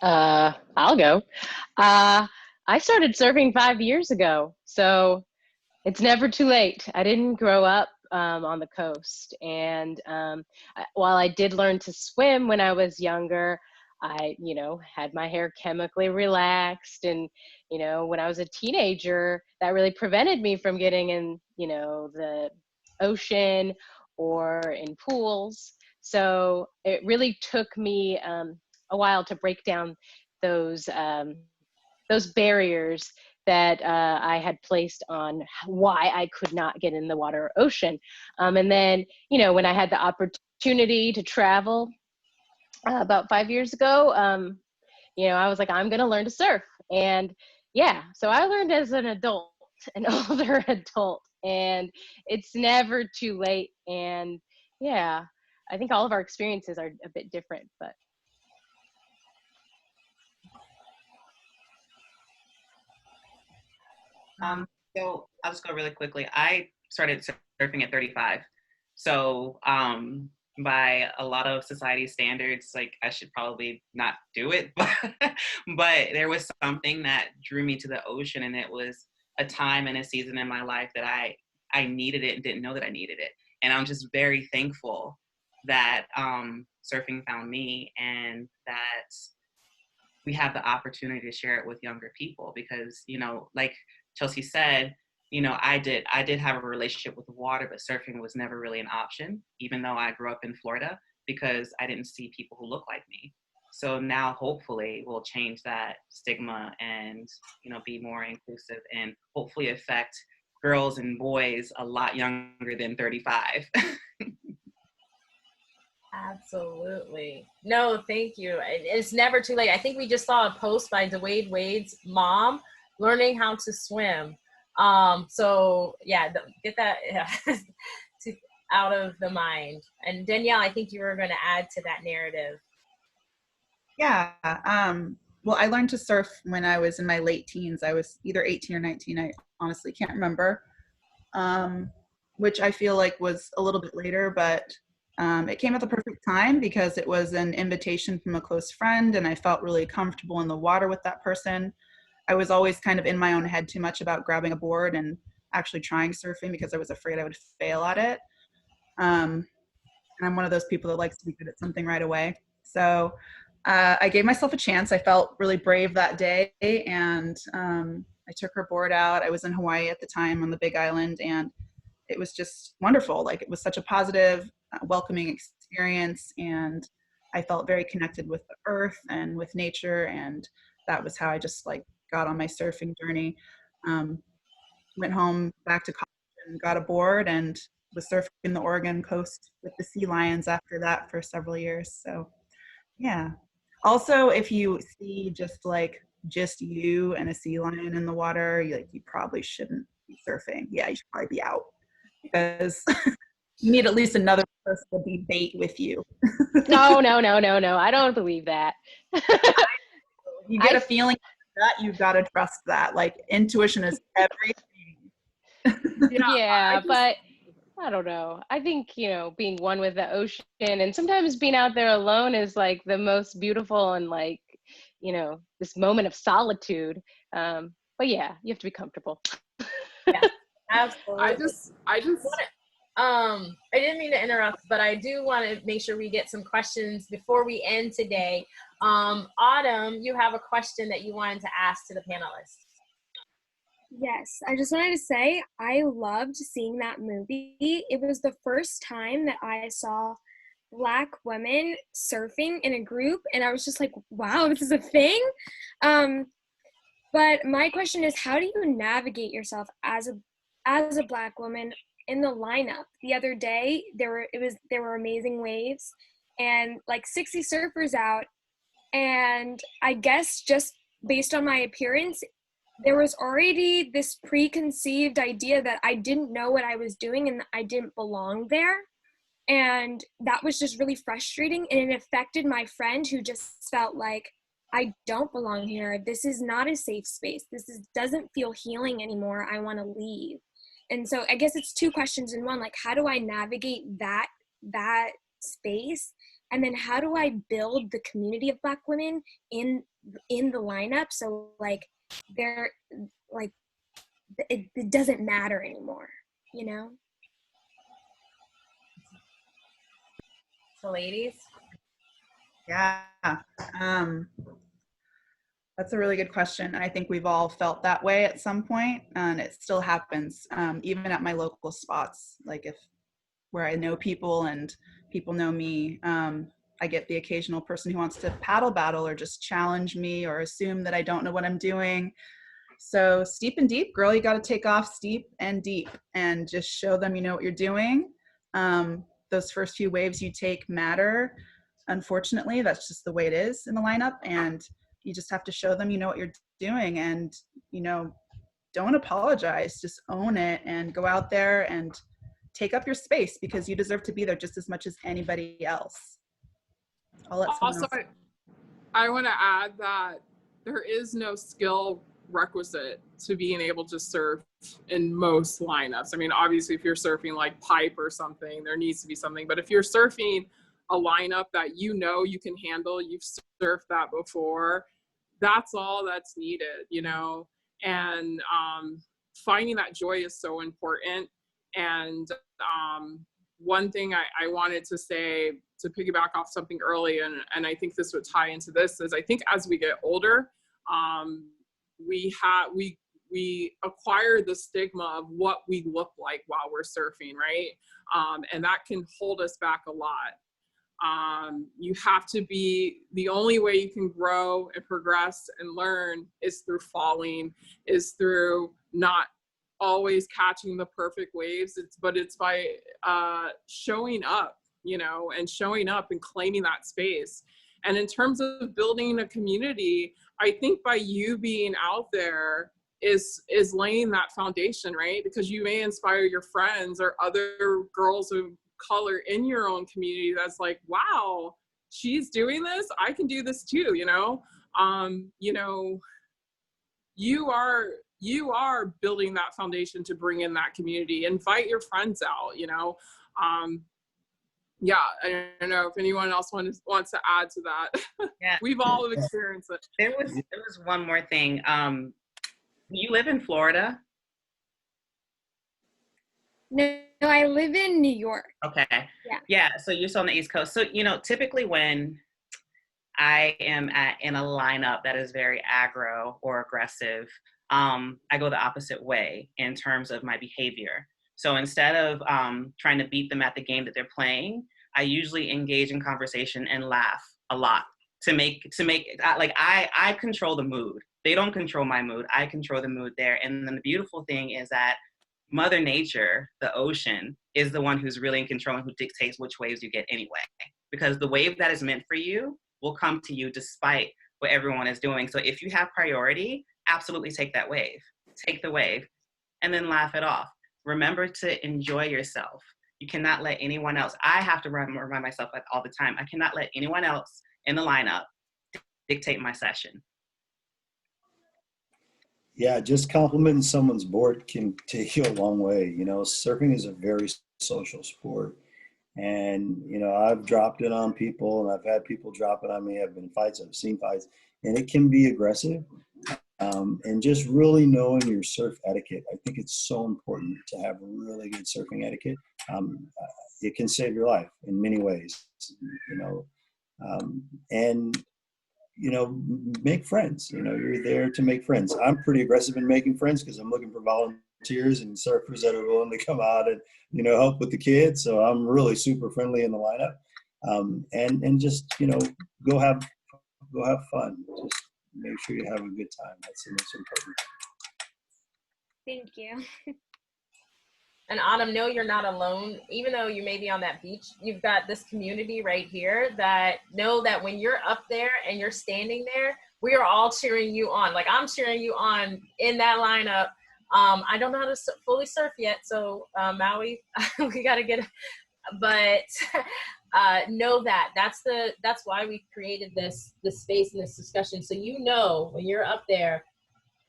[SPEAKER 8] I'll go. I started surfing 5 years ago, so it's never too late. I didn't grow up on the coast, and while I did learn to swim when I was younger, I, had my hair chemically relaxed, and when I was a teenager, that really prevented me from getting in, the ocean or in pools. So it really took me a while to break down those barriers that I had placed on why I could not get in the water or ocean. And then, when I had the opportunity to travel about 5 years ago, I was like, I'm going to learn to surf. And yeah, so I learned as an adult, an older adult, and it's never too late. And yeah, I think all of our experiences are a bit different, but
[SPEAKER 11] So I'll just go really quickly. I started surfing at 35. So by a lot of society standards, like I should probably not do it, but there was something that drew me to the ocean, and it was a time and a season in my life that I needed it and didn't know that I needed it. And I'm just very thankful that surfing found me, and that we have the opportunity to share it with younger people, because like Chelsea said, I did have a relationship with the water, but surfing was never really an option, even though I grew up in Florida, because I didn't see people who look like me. So now hopefully we'll change that stigma and be more inclusive, and hopefully affect girls and boys a lot younger than 35.
[SPEAKER 1] Absolutely. No, thank you. It's never too late. I think we just saw a post by Dwayne Wade's mom learning how to swim. So yeah, get that out of the mind. And Danielle, I think you were going to add to that narrative.
[SPEAKER 7] Yeah. Well, I learned to surf when I was in my late teens. I was either 18 or 19. I honestly can't remember, which I feel like was a little bit later, but it came at the perfect time because it was an invitation from a close friend, and I felt really comfortable in the water with that person. I was always kind of in my own head too much about grabbing a board and actually trying surfing because I was afraid I would fail at it. And I'm one of those people that likes to be good at something right away. So I gave myself a chance. I felt really brave that day, and I took her board out. I was in Hawaii at the time on the Big Island, and it was just wonderful. Like, it was such a positive, welcoming experience, and I felt very connected with the earth and with nature, and that was how I just got on my surfing journey. Went home back to college and got a board, and was surfing the Oregon coast with the sea lions after that for several years. So yeah. Also, if you see just you and a sea lion in the water, you probably shouldn't be surfing. Yeah, you should probably be out, because you need at least another person to be bait with you.
[SPEAKER 8] No, I don't believe that.
[SPEAKER 7] You get a feeling that you've got to trust that. Like, intuition is everything.
[SPEAKER 8] Yeah, but I don't know. I think, being one with the ocean, and sometimes being out there alone is like the most beautiful, and this moment of solitude. But yeah, you have to be comfortable.
[SPEAKER 1] Yeah, absolutely.
[SPEAKER 9] I just
[SPEAKER 1] I didn't mean to interrupt, but I do want to make sure we get some questions before we end today. Autumn, you have a question that you wanted to ask to the panelists.
[SPEAKER 15] Yes, I just wanted to say I loved seeing that movie. It was the first time that I saw Black women surfing in a group, and I was just like, wow, this is a thing. But my question is, how do you navigate yourself as a Black woman in the lineup? The other day, there were amazing waves, and like 60 surfers out, and I guess just based on my appearance, there was already this preconceived idea that I didn't know what I was doing and I didn't belong there. And that was just really frustrating, and it affected my friend who just felt like, I don't belong here. This is not a safe space. Doesn't feel healing anymore. I want to leave. And so I guess it's two questions in one. Like, how do I navigate that space? And then how do I build the community of Black women in the lineup? So like, they're like, it doesn't matter anymore, you know?
[SPEAKER 1] So ladies.
[SPEAKER 7] Yeah, that's a really good question. I think we've all felt that way at some point, and it still happens, even at my local spots. Like where I know people and people know me, I get the occasional person who wants to paddle battle or just challenge me or assume that I don't know what I'm doing. So steep and deep, girl, you got to take off steep and deep and just show them you know what you're doing. Those first few waves you take matter. Unfortunately, that's just the way it is in the lineup, and you just have to show them you know what you're doing, and you know, don't apologize, just own it and go out there and take up your space, because you deserve to be there just as much as anybody else. I'll let someone
[SPEAKER 9] Also,
[SPEAKER 7] else.
[SPEAKER 9] I want to add that there is no skill requisite to being able to surf in most lineups. I mean, obviously, if you're surfing like pipe or something, there needs to be something. But if you're surfing a lineup that you know you can handle, you've surfed that before, that's all that's needed, you know? And finding that joy is so important. And one thing I wanted to say, to piggyback off something early, and I think this would tie into this, is I think as we get older, we acquire the stigma of what we look like while we're surfing, right? And that can hold us back a lot. You have to be, the only way you can grow and progress and learn is through falling, is through not always catching the perfect waves. But it's by showing up, you know, and showing up and claiming that space. And in terms of building a community, I think by you being out there is laying that foundation, right? Because you may inspire your friends or other girls of color in your own community that's like, wow, she's doing this, I can do this too, you know? You know, you are building that foundation to bring in that community. Invite your friends out, you know? Yeah, I don't know if anyone else wants to add to that.
[SPEAKER 11] Yeah.
[SPEAKER 9] We've all experienced it.
[SPEAKER 11] There was one more thing. You live in Florida?
[SPEAKER 15] No, I live in New York.
[SPEAKER 11] Okay.
[SPEAKER 15] Yeah.
[SPEAKER 11] Yeah, so you're still on the East Coast. So, you know, typically when I am in a lineup that is very aggro or aggressive, I go the opposite way in terms of my behavior. So instead of trying to beat them at the game that they're playing, I usually engage in conversation and laugh a lot to make like I control the mood. They don't control my mood. I control the mood there. And then the beautiful thing is that Mother Nature, the ocean, is the one who's really in control and who dictates which waves you get anyway. Because the wave that is meant for you will come to you despite what everyone is doing. So if you have priority, absolutely take that wave. Take the wave and then laugh it off. Remember to enjoy yourself. You cannot let anyone else, I have to remind myself all the time, I cannot let anyone else in the lineup dictate my session.
[SPEAKER 4] Yeah, just complimenting someone's board can take you a long way. You know, surfing is a very social sport. And, you know, I've dropped it on people and I've had people drop it on me. I've been in fights, I've seen fights, and it can be aggressive. And just really knowing your surf etiquette. I think it's so important to have really good surfing etiquette. It can save your life in many ways, you know, and, you know, make friends. You know, you're there to make friends. I'm pretty aggressive in making friends because I'm looking for volunteers and surfers that are willing to come out and, you know, help with the kids. So I'm really super friendly in the lineup. And just, you know, go have fun. Just make sure you have a good time. That's the most important.
[SPEAKER 15] Thank you.
[SPEAKER 1] And Autumn, know you're not alone. Even though you may be on that beach, you've got this community right here that know that when you're up there and you're standing there, we are all cheering you on. Like, I'm cheering you on in that lineup. I don't know how to fully surf yet, so Maui, we got to get, but know that that's why we created this space and this discussion. So you know when you're up there,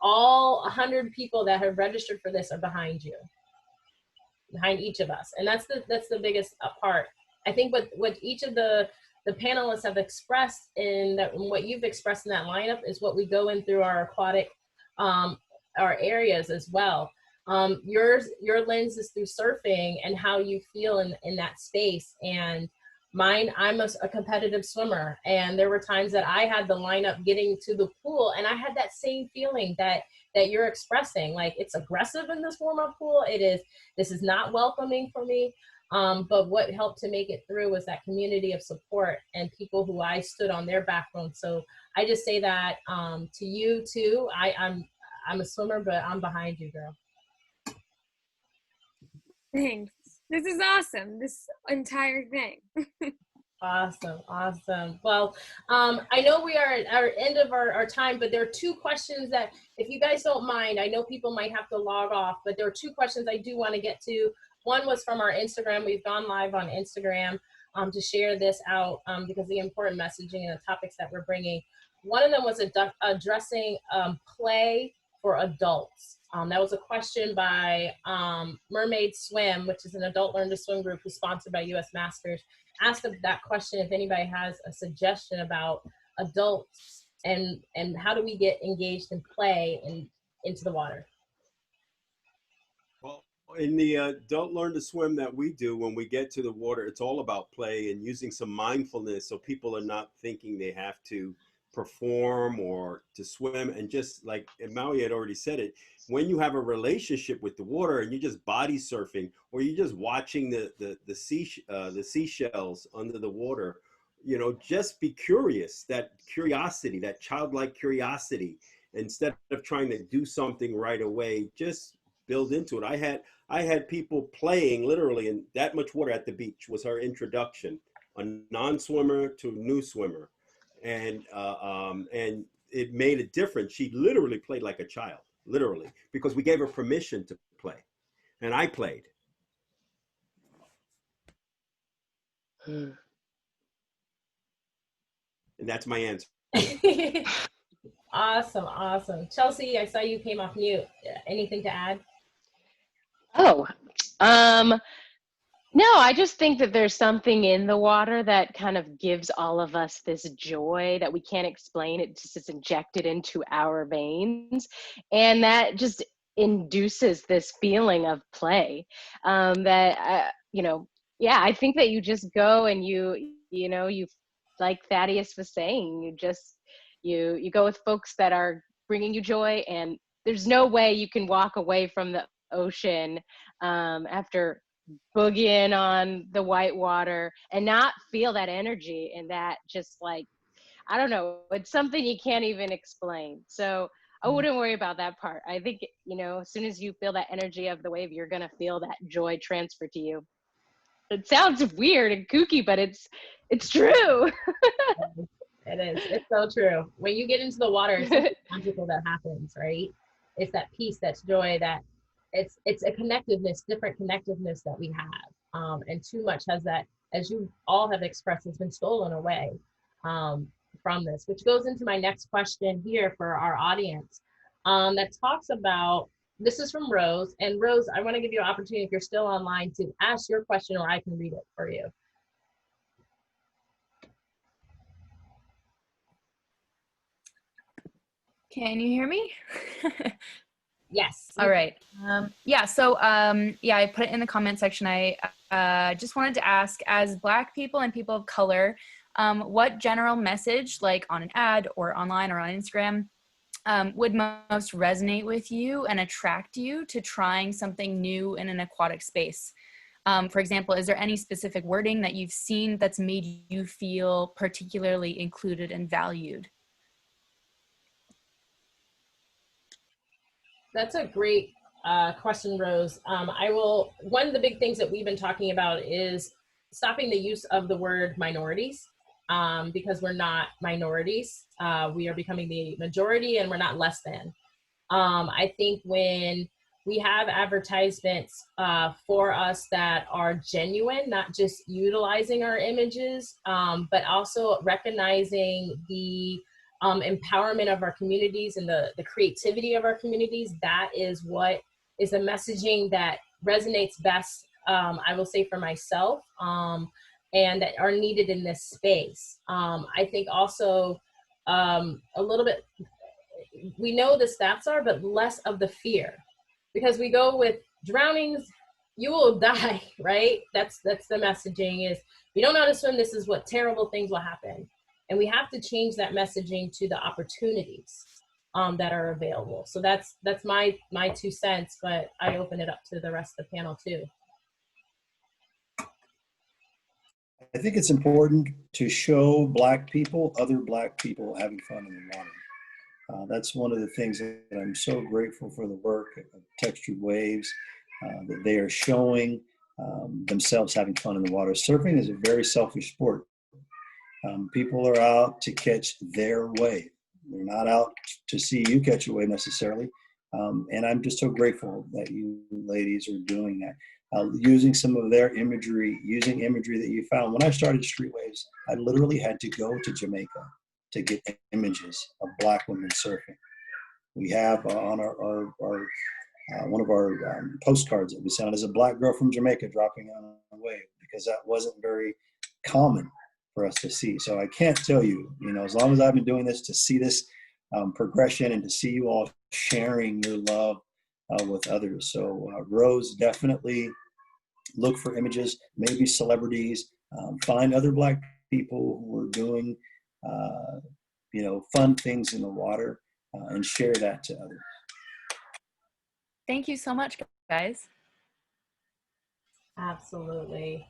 [SPEAKER 1] all 100 people that have registered for this are behind you, behind each of us, and that's the biggest part. I think what each of the panelists have expressed in what you've expressed in that lineup is what we go in through our aquatic our areas as well. Your lens is through surfing and how you feel in that space, and mine, I'm a competitive swimmer, and there were times that I had the lineup getting to the pool and I had that same feeling that you're expressing. Like, it's aggressive in this warm-up pool. This is not welcoming for me. But what helped to make it through was that community of support and people who I stood on their backbone. So I just say that to you too. I'm a swimmer, but I'm behind you, girl.
[SPEAKER 15] Thanks. This is awesome. This entire thing.
[SPEAKER 1] Awesome. Well, I know we are at our end of our time, but there are two questions that, if you guys don't mind, I know people might have to log off, but there are two questions I do want to get to. One was from our Instagram. We've gone live on Instagram to share this out because of the important messaging and the topics that we're bringing. One of them was addressing play for adults. That was a question by Mermaid Swim, which is an adult learn to swim group who's sponsored by US Masters. Asked that question if anybody has a suggestion about adults and how do we get engaged in play and into the water.
[SPEAKER 2] Well, in the adult learn to swim that we do, when we get to the water, it's all about play and using some mindfulness so people are not thinking they have to perform or to swim. And just like Maui had already said it, when you have a relationship with the water and you're just body surfing, or you're just watching the seashells under the water, you know, just be curious. That curiosity, that childlike curiosity, instead of trying to do something right away, just build into it. I had people playing literally in that much water at the beach. Was her introduction, a non-swimmer to a new swimmer. And it made a difference. She literally played like a child, literally, because we gave her permission to play, and I played. And that's my answer.
[SPEAKER 1] Awesome. Chelsea, I saw you came off mute. Anything to add?
[SPEAKER 8] No, I just think that there's something in the water that kind of gives all of us this joy that we can't explain. It just is injected into our veins, and that just induces this feeling of play that, I think that you just go and you like Thaddeus was saying, you go with folks that are bringing you joy, and there's no way you can walk away from the ocean after boogieing on the white water and not feel that energy, and that just, like, I don't know, it's something you can't even explain. So I wouldn't worry about that part. I think, as soon as you feel that energy of the wave, you're going to feel that joy transfer to you. It sounds weird and kooky, but it's true.
[SPEAKER 1] It is. It's so true. When you get into the water, it's something magical that happens, right? It's that peace, that's joy, that it's a connectiveness, different connectiveness that we have. And too much has that, as you all have expressed, has been stolen away from this, which goes into my next question here for our audience that talks about, this is from Rose. And Rose, I want to give you an opportunity, if you're still online, to ask your question, or I can read it for you.
[SPEAKER 16] Can you hear me?
[SPEAKER 1] Yes.
[SPEAKER 16] All right. So I put it in the comment section. I just wanted to ask, as Black people and people of color, what general message, like on an ad or online or on Instagram, would most resonate with you and attract you to trying something new in an aquatic space? For example, is there any specific wording that you've seen that's made you feel particularly included and valued?
[SPEAKER 1] That's a great question, Rose. One of the big things that we've been talking about is stopping the use of the word minorities, because we're not minorities. We are becoming the majority and we're not less than. I think when we have advertisements for us that are genuine, not just utilizing our images, but also recognizing the empowerment of our communities and the creativity of our communities, that is what is the messaging that resonates best, I will say, for myself, and that are needed in this space. I think also a little bit, we know the stats are, but less of the fear, because we go with drownings, you will die, right? That's the messaging is, you don't know how to swim, this is what terrible things will happen. And we have to change that messaging to the opportunities that are available. So that's my 2 cents, but I open it up to the rest of the panel too.
[SPEAKER 4] I think it's important to show Black people, other Black people having fun in the water. That's one of the things that I'm so grateful for, the work of Textured Waves, that they are showing themselves having fun in the water. Surfing is a very selfish sport. People are out to catch their wave. They're not out to see you catch a wave necessarily. And I'm just so grateful that you ladies are doing that. Using some of their imagery, using imagery that you found. When I started Street Waves, I literally had to go to Jamaica to get images of Black women surfing. We have on our one of our postcards that we sent is a Black girl from Jamaica dropping on a wave, because that wasn't very common for us to see. So I can't tell you, as long as I've been doing this, to see this progression and to see you all sharing your love with others. So Rose, definitely look for images, maybe celebrities, find other Black people who are doing, fun things in the water, and share that to others.
[SPEAKER 16] Thank you so much, guys.
[SPEAKER 1] Absolutely.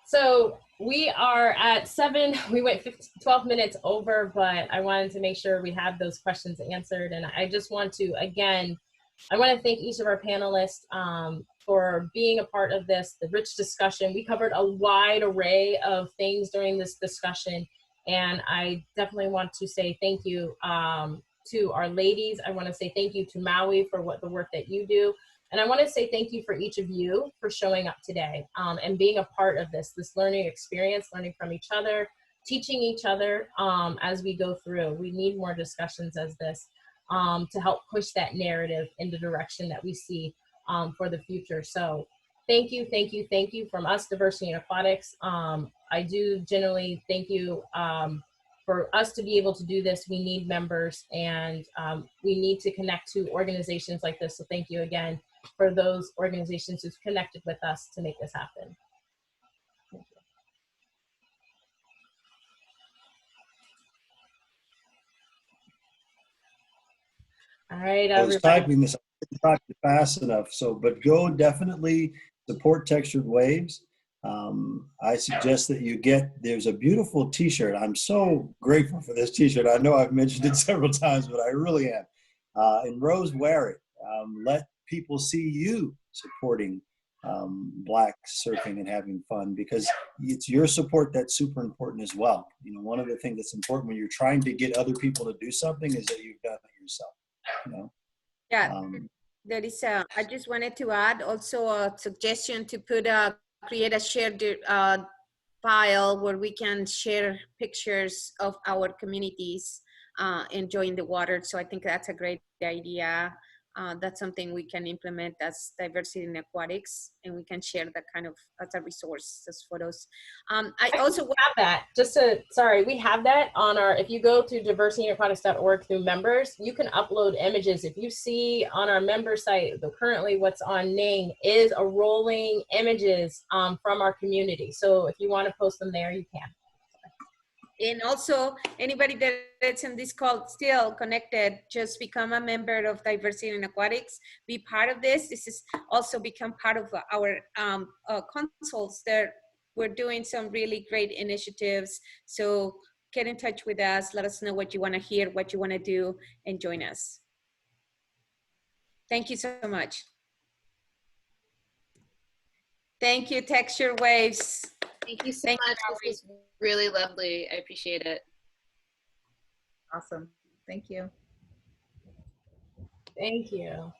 [SPEAKER 1] So we are at 7, we went 12 minutes over, but I wanted to make sure we have those questions answered. And I just want to, again, I want to thank each of our panelists for being a part of this, the rich discussion. We covered a wide array of things during this discussion. And I definitely want to say thank you to our ladies. I want to say thank you to Maui for the work that you do. And I want to say thank you for each of you for showing up today and being a part of this learning experience, learning from each other, teaching each other as we go through. We need more discussions as this to help push that narrative in the direction that we see for the future. So thank you, thank you, thank you from us, Diversity in Aquatics. I do generally thank you. For us to be able to do this, we need members, and we need to connect to organizations like this. So thank you again for those organizations who've connected with us to make this happen. Thank you. All right,
[SPEAKER 4] I was typing this, I didn't type it fast enough. But go definitely support Textured Waves. I suggest that there's a beautiful t-shirt. I'm so grateful for this t-shirt. I know I've mentioned it several times, but I really am. And Rose, wear it. Let people see you supporting Black surfing and having fun, because it's your support that's super important as well. One of the things that's important when you're trying to get other people to do something is that you've done it yourself.
[SPEAKER 3] Yeah, there is I just wanted to add also a suggestion to create a shared file where we can share pictures of our communities enjoying the water. So I think that's a great idea. That's something we can implement as Diversity in Aquatics, and we can share that kind of as a resource, as photos. I also
[SPEAKER 1] have that. We have that on our, if you go to diversityaquatics.org through members, you can upload images. If you see on our member site, currently what's on Ning is a rolling images from our community. So if you want to post them there, you can.
[SPEAKER 3] And also, anybody that's in this call still connected, just become a member of Diversity in Aquatics. Be part of this. This is also become part of our consults that we're doing some really great initiatives. So get in touch with us. Let us know what you want to hear, what you want to do, and join us. Thank you so much. Thank you, Texture Waves.
[SPEAKER 14] Thank you so much. This was really lovely. I appreciate it.
[SPEAKER 7] Awesome. Thank you.
[SPEAKER 1] Thank you.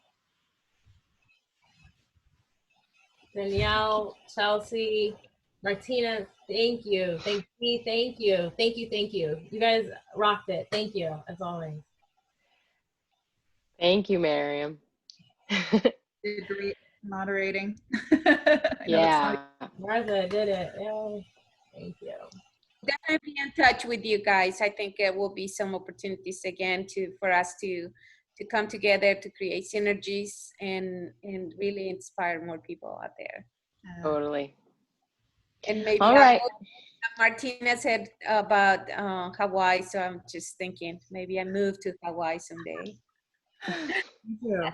[SPEAKER 1] Danielle, Chelsea, Martina, thank you. Thank you. Thank you. Thank you. Thank you. You guys rocked it. Thank you, as always.
[SPEAKER 8] Thank you, Miriam.
[SPEAKER 7] Did great moderating.
[SPEAKER 8] Yeah.
[SPEAKER 1] Martha did it. Yay. Thank you.
[SPEAKER 3] Definitely be in touch with you guys. I think there will be some opportunities again for us to come together to create synergies and really inspire more people out there.
[SPEAKER 8] Totally.
[SPEAKER 3] And maybe
[SPEAKER 8] All right.
[SPEAKER 3] Martina said about Hawaii, so I'm just thinking maybe I move to Hawaii someday.
[SPEAKER 7] Yeah.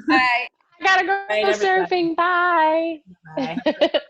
[SPEAKER 3] Bye.
[SPEAKER 8] I gotta go
[SPEAKER 1] Bye, everybody.
[SPEAKER 8] surfing. Bye.
[SPEAKER 1] Bye.